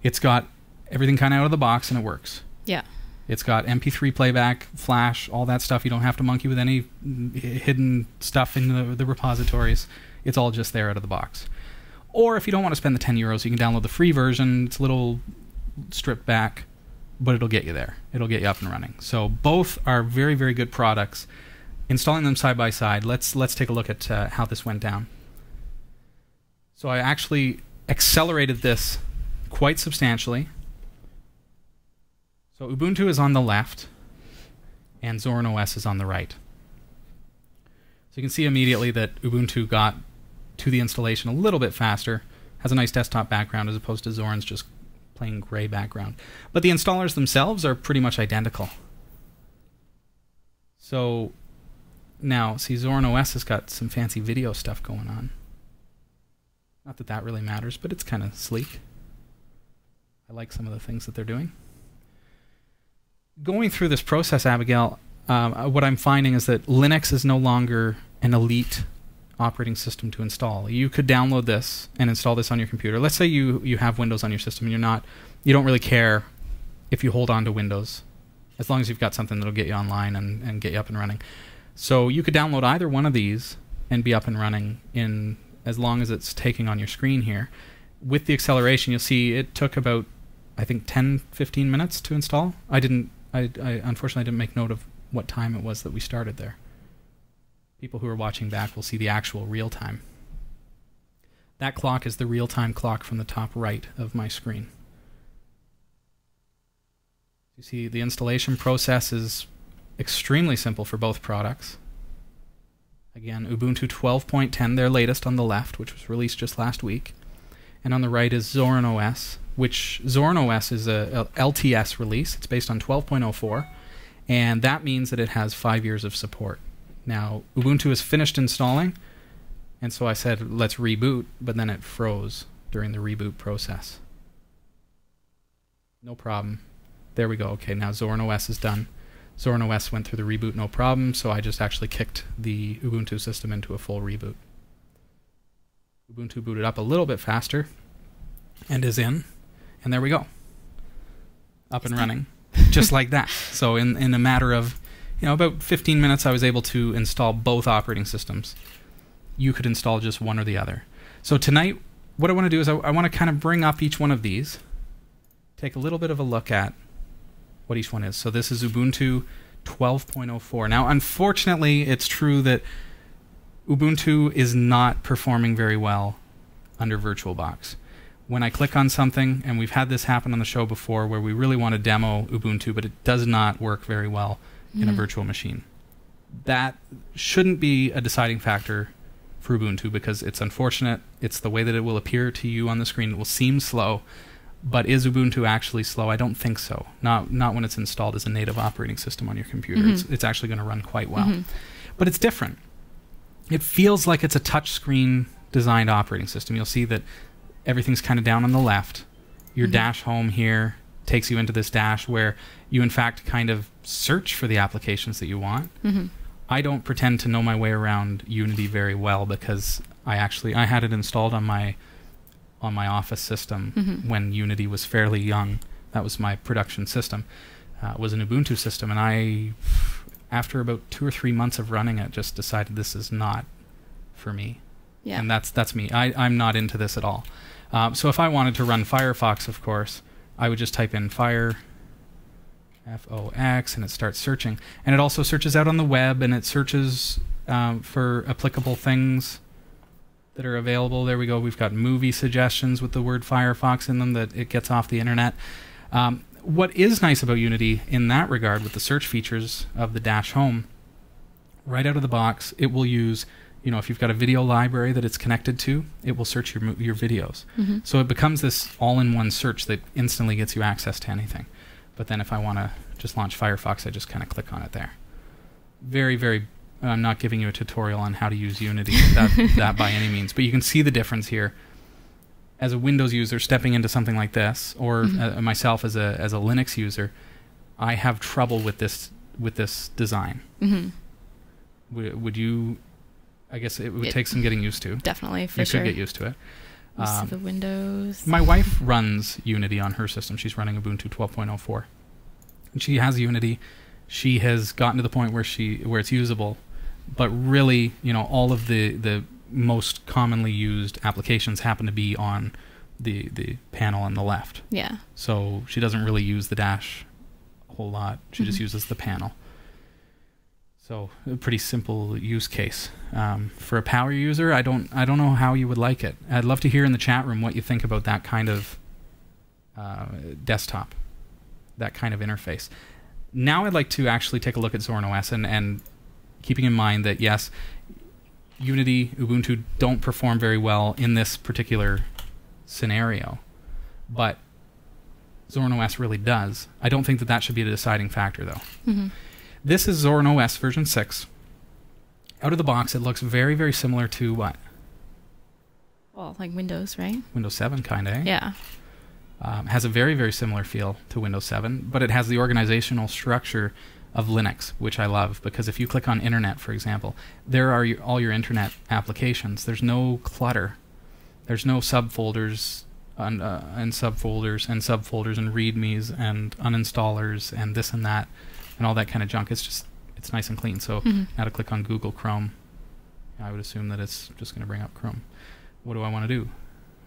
It's got everything kind of out of the box, and it works. Yeah. It's got MP3 playback, Flash, all that stuff. You don't have to monkey with any hidden stuff in the repositories. It's all just there out of the box. Or if you don't want to spend the €10, you can download the free version. It's a little stripped back, but it'll get you there. It'll get you up and running. So both are very, very good products. Installing them side by side, let's take a look at how this went down. So I actually accelerated this quite substantially. So Ubuntu is on the left, and Zorin OS is on the right. So you can see immediately that Ubuntu got to the installation a little bit faster, has a nice desktop background as opposed to Zorin's just plain gray background. But the installers themselves are pretty much identical. So now, see, Zorin OS has got some fancy video stuff going on. Not that that really matters, but it's kind of sleek. I like some of the things that they're doing. Going through this process, Abigail, what I'm finding is that Linux is no longer an elite operating system to install. You could download this and install this on your computer. Let's say you have Windows on your system and you don't really care if you hold on to Windows, as long as you've got something that'll get you online and get you up and running. So you could download either one of these and be up and running in as long as it's taking on your screen here. With the acceleration, you'll see it took about, I think, 10-15 minutes to install. I unfortunately didn't make note of what time it was that we started there. People who are watching back will see the actual real time. That clock is the real-time clock from the top right of my screen. You see the installation process is extremely simple for both products. Again, Ubuntu 12.10, their latest on the left, which was released just last week. And on the right is Zorin OS, which Zorin OS is a LTS release. It's based on 12.04, and that means that it has 5 years of support. Now, Ubuntu is finished installing, and so I said, let's reboot, but then it froze during the reboot process. No problem. There we go. Okay, now Zorin OS is done. Zorin OS went through the reboot no problem, so I just actually kicked the Ubuntu system into a full reboot. Ubuntu booted up a little bit faster and is in, and there we go. Up and running, just like that. So in a matter of about 15 minutes, I was able to install both operating systems. You could install just one or the other. So tonight, what I want to do is I want to kind of bring up each one of these, take a little bit of a look at what each one is. So this is Ubuntu 12.04. Now, unfortunately, it's true that Ubuntu is not performing very well under VirtualBox. When I click on something, and we've had this happen on the show before, where we really want to demo Ubuntu, but it does not work very well in a virtual machine. That shouldn't be a deciding factor for Ubuntu, because it's unfortunate. It's the way that it will appear to you on the screen. It will seem slow, but is Ubuntu actually slow? I don't think so. Not when it's installed as a native operating system on your computer. It's actually going to run quite well. But it's different. It feels like it's a touchscreen designed operating system. You'll see that everything's kind of down on the left. Your dash home here takes you into this dash where you in fact kind of search for the applications that you want. I don't pretend to know my way around Unity very well, because I had it installed on my Office system when Unity was fairly young. That was my production system. It was an Ubuntu system, and I, after about 2 or 3 months of running it, just decided this is not for me. Yeah. And that's me. I'm not into this at all. So if I wanted to run Firefox, of course, I would just type in Firefox, and it starts searching. And it also searches out on the web, and it searches for applicable things that are available. There we go. We've got movie suggestions with the word Firefox in them that it gets off the internet. What is nice about Unity in that regard, with the search features of the dash home, right out of the box, it will use, if you've got a video library that it's connected to, it will search your videos. So it becomes this all-in-one search that instantly gets you access to anything. But then if I want to just launch Firefox, I just kind of click on it there. Very, very... I'm not giving you a tutorial on how to use Unity, that by any means, but you can see the difference here. As a Windows user stepping into something like this, or myself as a Linux user, I have trouble with this design. Would you? I guess it would take some getting used to. Definitely, for sure. You could get used to it. The Windows. My wife runs Unity on her system. She's running Ubuntu 12.04. And she has Unity. She has gotten to the point where it's usable, but really, all of the most commonly used applications happen to be on the panel on the left. Yeah. So she doesn't really use the dash a whole lot. She just uses the panel. So a pretty simple use case. For a power user, I don't know how you would like it. I'd love to hear in the chat room what you think about that kind of desktop, that kind of interface. Now I'd like to actually take a look at Zorin OS and keeping in mind that, yes, Unity, Ubuntu don't perform very well in this particular scenario, but Zorin OS really does. I don't think that should be the deciding factor, though. Mm-hmm. This is Zorin OS version 6. Out of the box, it looks very, very similar to what? Well, like Windows, right? Windows 7, kind of, eh? Yeah. Has a very, very similar feel to Windows 7, but it has the organizational structure of Linux, which I love, because if you click on Internet, for example, there are all your Internet applications. There's no clutter. There's no subfolders and subfolders and subfolders and readmes and uninstallers and this and that and all that kind of junk. It's nice and clean. So now to click on Google Chrome, I would assume that it's just going to bring up Chrome. What do I want to do?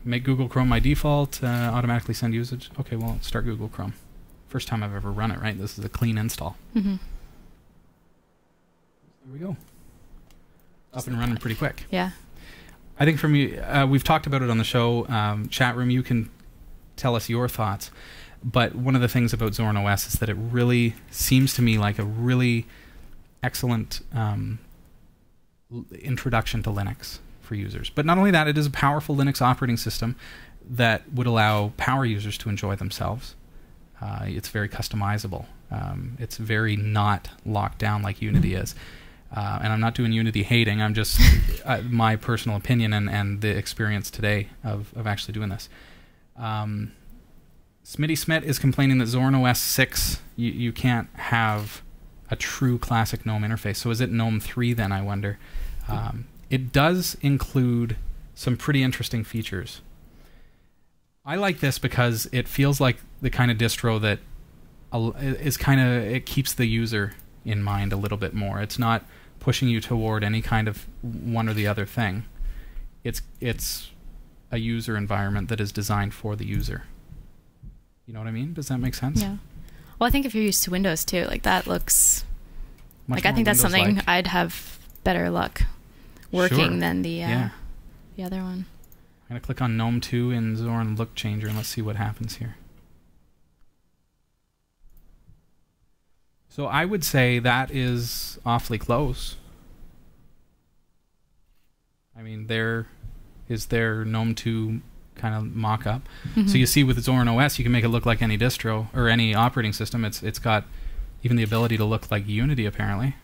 Make Google Chrome my default, automatically send usage. Okay, well, start Google Chrome. First time I've ever run it, right? This is a clean install. Mm-hmm. There we go. Up and running pretty quick. Yeah. I think for me, we've talked about it on the show. Chat room, you can tell us your thoughts. But one of the things about Zorin OS is that it really seems to me like a really excellent introduction to Linux for users. But not only that, it is a powerful Linux operating system that would allow power users to enjoy themselves. It's very customizable. It's very not locked down like Unity is. And I'm not doing Unity hating. I'm just my personal opinion and the experience today of actually doing this. Smitty Smith is complaining that Zorin OS 6, you can't have a true classic GNOME interface. So is it GNOME 3 then, I wonder? It does include some pretty interesting features. I like this because it feels like the kind of distro that it keeps the user in mind a little bit more. It's not pushing you toward any kind of one or the other thing. It's a user environment that is designed for the user. You know what I mean? Does that make sense? Yeah. Well, I think if you're used to Windows too, like that looks Much like I think that's something Windows-like. I'd have better luck working than the other one. I'm going to click on GNOME 2 in Zorin Look Changer and let's see what happens here. So I would say that is awfully close. I mean, there is their GNOME 2 kind of mock-up. Mm-hmm. So you see with Zorin OS, you can make it look like any distro or any operating system. It's got even the ability to look like Unity, apparently.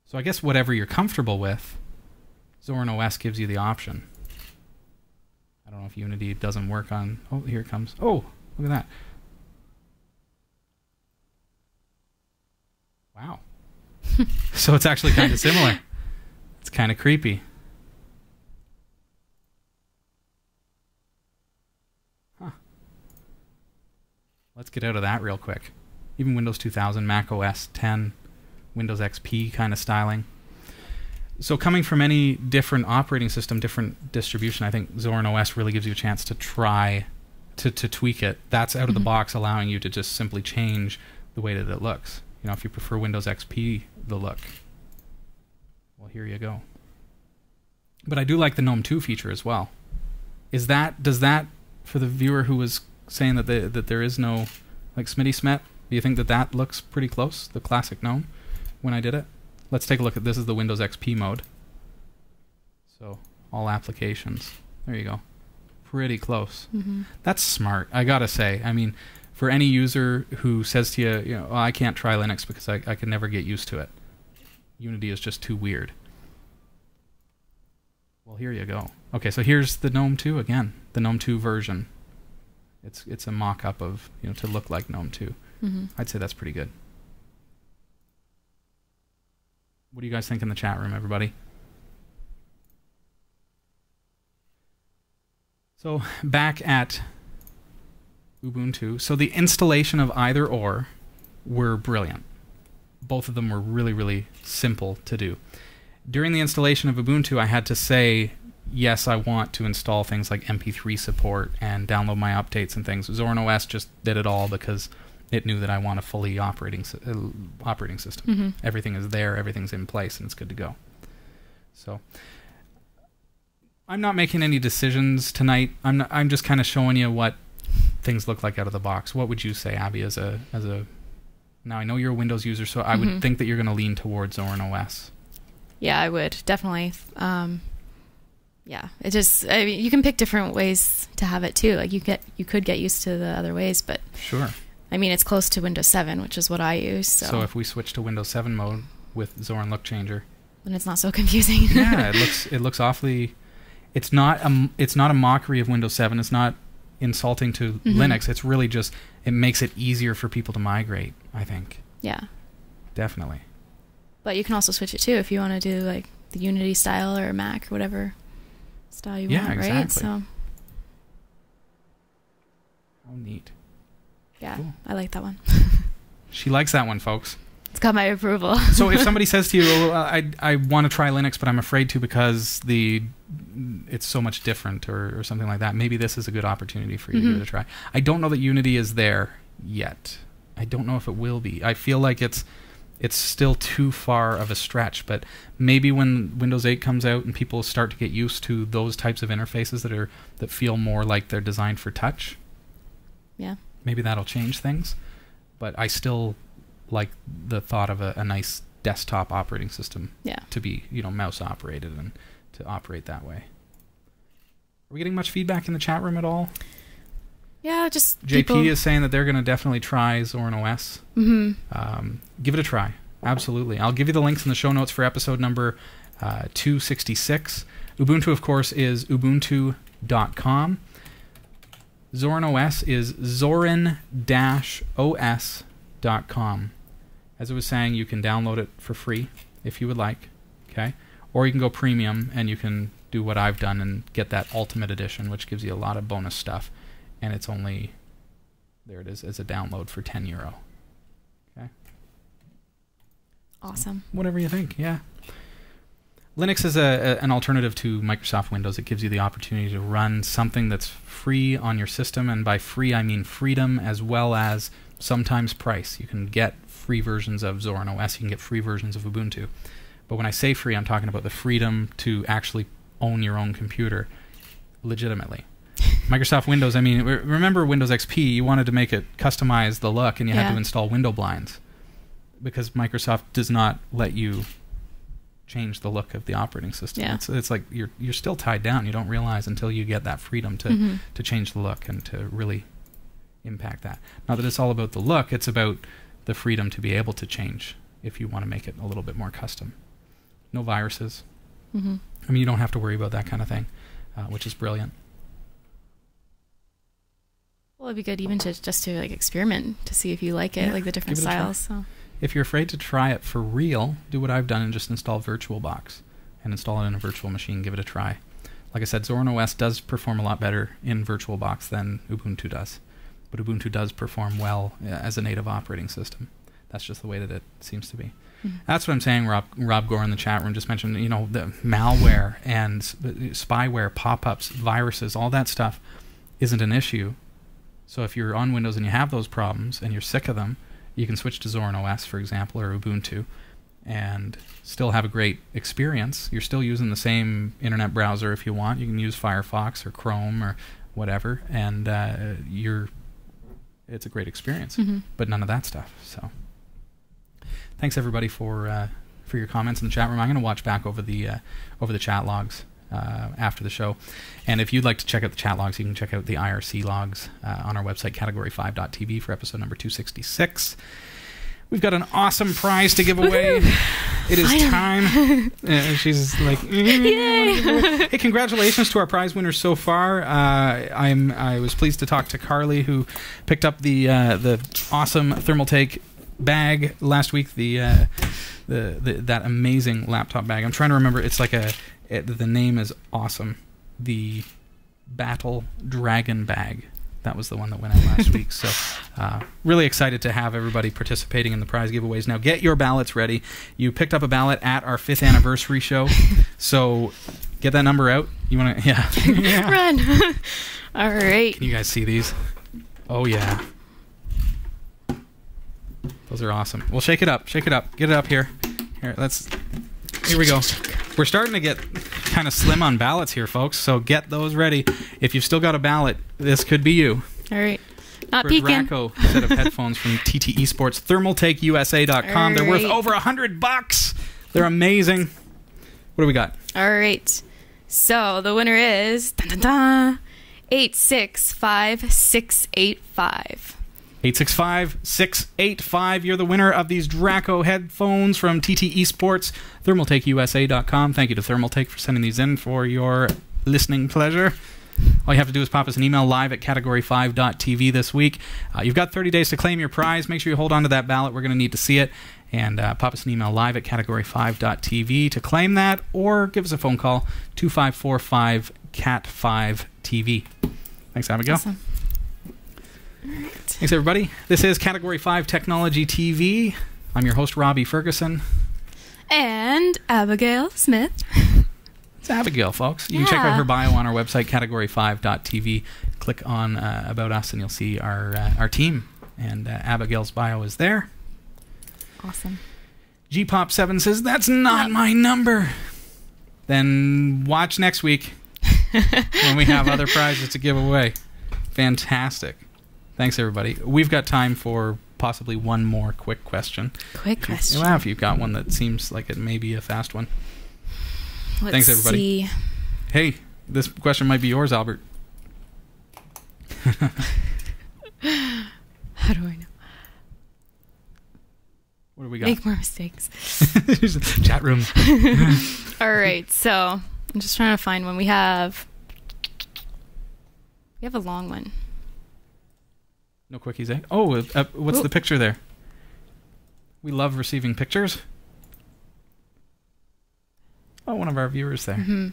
So I guess whatever you're comfortable with, Zorin OS gives you the option. I don't know if Unity doesn't work on... Oh, here it comes. Oh, look at that. Wow. So it's actually kind of similar. It's kind of creepy. Huh. Let's get out of that real quick. Even Windows 2000, Mac OS 10, Windows XP kind of styling. So coming from any different operating system, different distribution, I think Zorin OS really gives you a chance to try to tweak it. That's out of the box, allowing you to just simply change the way that it looks. You know, if you prefer Windows XP, the look. Well, here you go. But I do like the GNOME 2 feature as well. Does that, for the viewer who was saying that there is no, like Smitty Smet, do you think that looks pretty close, the classic GNOME, when I did it? Let's take a look at this. Is the Windows XP mode. So all applications. There you go. Pretty close. Mm-hmm. That's smart, I gotta say. I mean, for any user who says to you, oh, I can't try Linux because I can never get used to it. Unity is just too weird. Well, here you go. Okay, so here's the GNOME 2 again, the GNOME 2 version. It's a mock-up of, to look like GNOME 2. Mm-hmm. I'd say that's pretty good. What do you guys think in the chat room, everybody? So back at Ubuntu. So the installation of either or were brilliant. Both of them were really, really simple to do. During the installation of Ubuntu, I had to say, yes, I want to install things like MP3 support and download my updates and things. Zorin OS just did it all because it knew that I want a fully operating system. Mm-hmm. Everything is there, everything's in place, and it's good to go. So I'm not making any decisions tonight. I'm just kind of showing you what things look like out of the box. What would you say, Abby, as a now I know you're a Windows user, so I would think that you're going to lean towards Zorin OS. Yeah, I would definitely. Yeah, it just, I mean, you can pick different ways to have it too. Like you could get used to the other ways, but sure. I mean, it's close to Windows 7, which is what I use. So if we switch to Windows 7 mode with Zorin Look Changer, then it's not so confusing. Yeah, it looks awfully. It's not a mockery of Windows 7. It's not insulting to Linux. It's really just, it makes it easier for people to migrate, I think. Yeah. Definitely. But you can also switch it too if you want to do like the Unity style or Mac or whatever style you want, exactly. Right? So. How neat. Yeah, cool. I like that one. She likes that one, folks. It's got my approval. So if somebody says to you, I want to try Linux, but I'm afraid to because it's so much different or something like that, maybe this is a good opportunity for you to give it a try. I don't know that Unity is there yet. I don't know if it will be. I feel like it's still too far of a stretch, but maybe when Windows 8 comes out and people start to get used to those types of interfaces that feel more like they're designed for touch, yeah, maybe that'll change things. But I still like the thought of a nice desktop operating system to be, mouse operated and to operate that way. Are we getting much feedback in the chat room at all? Yeah, just JP is saying that they're going to definitely try Zorin OS. Give it a try. Absolutely. I'll give you the links in the show notes for episode number 266. Ubuntu, of course, is Ubuntu.com. Zorin OS is Zorin-OS.com. As I was saying, you can download it for free if you would like. Okay? Or you can go premium and you can do what I've done and get that Ultimate Edition, which gives you a lot of bonus stuff. And it's only, there it is, as a download for €10. Okay? Awesome. So, whatever you think, yeah. Linux is an alternative to Microsoft Windows. It gives you the opportunity to run something that's free on your system, and by free I mean freedom as well as sometimes price. You can get free versions of Zorin OS, you can get free versions of Ubuntu. But when I say free, I'm talking about the freedom to actually own your own computer legitimately. Microsoft Windows, I mean, remember Windows XP, you wanted to make it customize the look and you had to install window blinds because Microsoft does not let you change the look of the operating system. Yeah. It's like you're still tied down. You don't realize until you get that freedom to change the look and to really impact that. Not that it's all about the look, it's about the freedom to be able to change if you want to make it a little bit more custom. No viruses. I mean, you don't have to worry about that kind of thing, which is brilliant. Well, it'd be good even to like experiment to see if you like it, like the different styles. So. If you're afraid to try it for real, do what I've done and just install VirtualBox and install it in a virtual machine. Give it a try. Like I said, Zorin OS does perform a lot better in VirtualBox than Ubuntu does, but Ubuntu does perform well as a native operating system. That's just the way that it seems to be. That's what I'm saying. Rob Gore in the chat room just mentioned, the malware and spyware, pop-ups, viruses, all that stuff isn't an issue. So if you're on Windows and you have those problems and you're sick of them, you can switch to Zorin OS, for example, or Ubuntu, and still have a great experience. You're still using the same internet browser if you want. You can use Firefox or Chrome or whatever, and it's a great experience. But none of that stuff. So, thanks everybody for your comments in the chat room. I'm going to watch back over the chat logs after the show. And if you'd like to check out the chat logs, you can check out the IRC logs on our website, category5.tv, for episode number 266. We've got an awesome prize to give away. It is time. She's like, hey, congratulations to our prize winners so far. I was pleased to talk to Carly, who picked up the awesome Thermaltake bag last week, that amazing laptop bag. I'm trying to remember. It's like the name is awesome. Battle Dragon Bag. That was the one that went out last week. So really excited to have everybody participating in the prize giveaways. Now get your ballots ready. You picked up a ballot at our 5th anniversary show. So get that number out. You want to... Yeah. Run. All right. Can you guys see these? Oh, yeah. Those are awesome. Well, shake it up. Shake it up. Get it up here. Here we go. We're starting to get kind of slim on ballots here, folks, so get those ready. If you've still got a ballot, this could be you. All right. Not for peeking. a Draco set of headphones from TTE Sports, thermaltakeusa.com. They're worth over $100. They're amazing. What do we got? All right. So the winner is 865685. 865-685. You're the winner of these Draco headphones from TTE Sports, thermaltakeusa.com. Thank you to Thermaltake for sending these in for your listening pleasure. All you have to do is pop us an email live at category5.tv this week. You've got 30 days to claim your prize. Make sure you hold on to that ballot. We're going to need to see it. And pop us an email live at category5.tv to claim that, or give us a phone call, 2545-CAT5TV. Thanks, Abigail. Awesome. Right. Thanks, everybody. This is Category 5 Technology TV. I'm your host, Robbie Ferguson. And Abigail Smith. It's Abigail, folks. You can check out her bio on our website, category5.tv. Click on About Us, and you'll see our team. And Abigail's bio is there. Awesome. Gpop7 says, that's not my number. Then watch next week when we have other prizes to give away. Fantastic. Thanks, everybody. We've got time for possibly one more quick question. Quick question. If you've got one that seems like it may be a fast one. Thanks, everybody. See. Hey, this question might be yours, Albert. How do I know? What do we got? Make more mistakes. Chat room. All right, so I'm just trying to find one. We have a long one. No quickies, eh? Oh, what's the picture there? We love receiving pictures. Oh, one of our viewers there. Mm-hmm.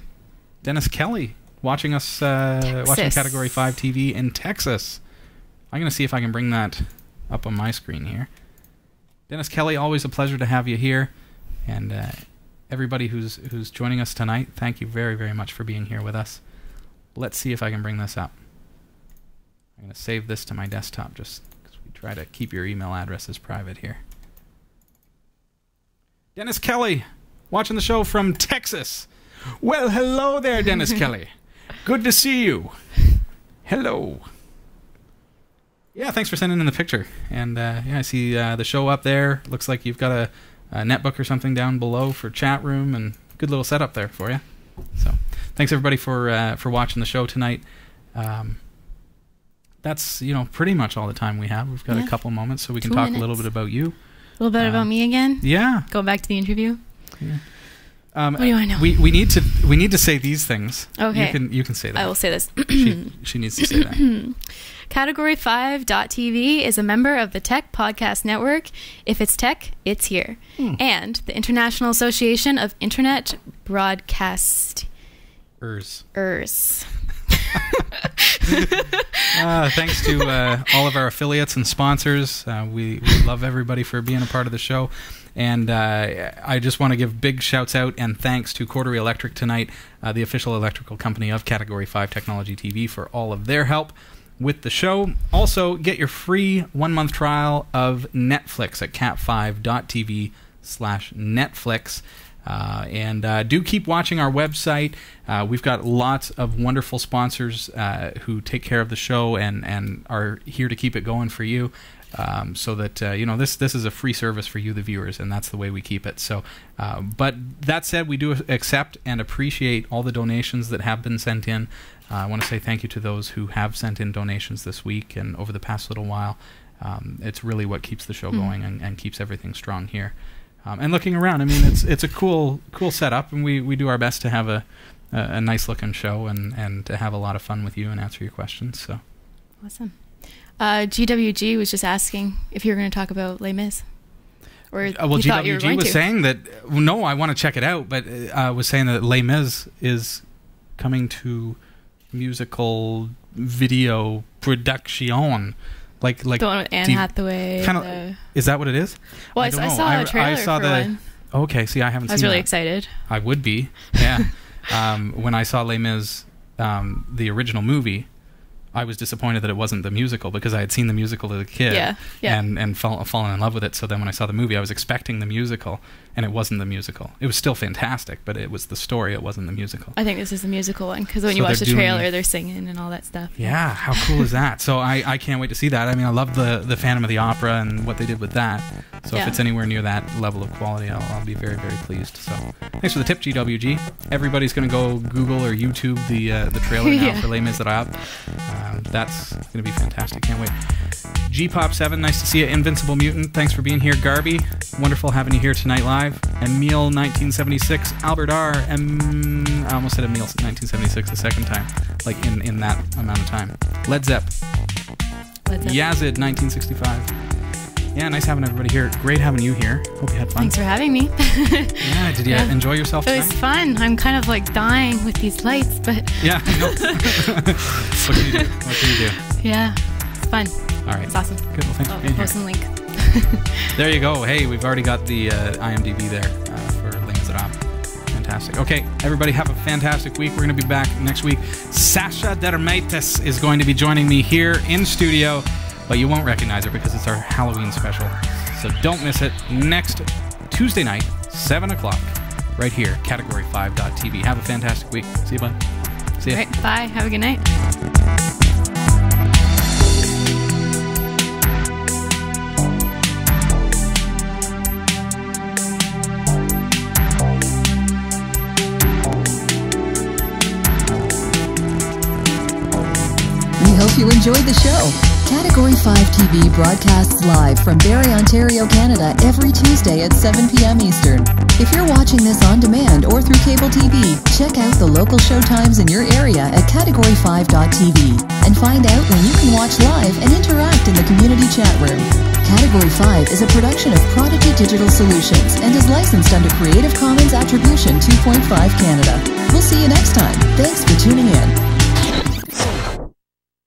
Dennis Kelly watching us, watching Category 5 TV in Texas. I'm going to see if I can bring that up on my screen here. Dennis Kelly, always a pleasure to have you here. And everybody who's joining us tonight, thank you very, very much for being here with us. Let's see if I can bring this up. I'm going to save this to my desktop just because we try to keep your email addresses private here. Dennis Kelly, watching the show from Texas. Well, hello there, Dennis Kelly. Good to see you. Hello. Yeah, thanks for sending in the picture. And yeah, I see the show up there. Looks like you've got a netbook or something down below for chat room, and good little setup there for you. So thanks, everybody, for watching the show tonight. That's pretty much all the time we have. We've got a couple moments so we can talk a little bit about you. A little bit about me again? Yeah. Going back to the interview? Yeah. What do I know? We need to say these things. Okay. You can say that. I will say this. She needs to say that. Category5.tv is a member of the Tech Podcast Network. If it's tech, it's here. And the International Association of Internet Broadcasters. Thanks to all of our affiliates and sponsors. We love everybody for being a part of the show. And I just want to give big shouts out and thanks to Cordery Electric tonight, the official electrical company of Category 5 Technology TV, for all of their help with the show. Also, get your free 1-month trial of Netflix at cat5.tv/Netflix. And do keep watching our website. We've got lots of wonderful sponsors who take care of the show and are here to keep it going for you. So that this is a free service for you, the viewers, and that's the way we keep it. So, but that said, we do accept and appreciate all the donations that have been sent in. I want to say thank you to those who have sent in donations this week and over the past little while. It's really what keeps the show going and keeps everything strong here. And looking around, I mean, it's a cool setup, and we do our best to have a nice looking show and to have a lot of fun with you and answer your questions. So awesome. GWG was just asking if you were going to talk about Les Mis. Or well, GWG was saying that no, I want to check it out, but was saying that Les Mis is coming to musical video production. Like the one with Anne Hathaway. Is that what it is? Well, I saw a trailer for one. Okay, see, I haven't seen that. I was really excited. I would be, yeah. When I saw Les Mis, the original movie, I was disappointed that it wasn't the musical, because I had seen the musical as a kid and fallen in love with it. So then when I saw the movie, I was expecting the musical, and it wasn't the musical. It was still fantastic, but it was the story. It wasn't the musical. I think this is the musical one, because when you watch the trailer, they're singing and all that stuff. Yeah, how cool is that? So I can't wait to see that. I mean, I love the Phantom of the Opera and what they did with that. So if it's anywhere near that level of quality, I'll be very, very pleased. So thanks for the tip, GWG. Everybody's going to go Google or YouTube the trailer now for Les Miserables. That's going to be fantastic. Can't wait. G-Pop7, nice to see you. Invincible Mutant, thanks for being here. Garby, wonderful having you here tonight live. Emil1976, Albert R. I almost said Emil 1976 the second time, like in that amount of time. Led Zepp. Yazid 1965. Yeah, nice having everybody here. Great having you here. Hope you had fun. Thanks for having me. Yeah, did you enjoy yourself tonight? It was fun. I'm kind of like dying with these lights, but... Yeah, I know. What can you do? What can you do? Yeah, it's fun. All right. It's awesome. Good, well, thanks for being here. Post a link. There you go. Hey, we've already got the IMDb there for Les Miserables. Fantastic. Okay, everybody have a fantastic week. We're going to be back next week. Sasha Dermaitis is going to be joining me here in studio, but you won't recognize her because it's our Halloween special. So don't miss it. Next Tuesday night, 7 o'clock, right here, category5.tv. Have a fantastic week. See you, bud. See ya. All right, bye. Have a good night. We hope you enjoyed the show. Category 5 TV broadcasts live from Barrie, Ontario, Canada every Tuesday at 7 p.m. Eastern. If you're watching this on demand or through cable TV, check out the local show times in your area at category5.tv and find out when you can watch live and interact in the community chat room. Category 5 is a production of Prodigy Digital Solutions and is licensed under Creative Commons Attribution 2.5 Canada.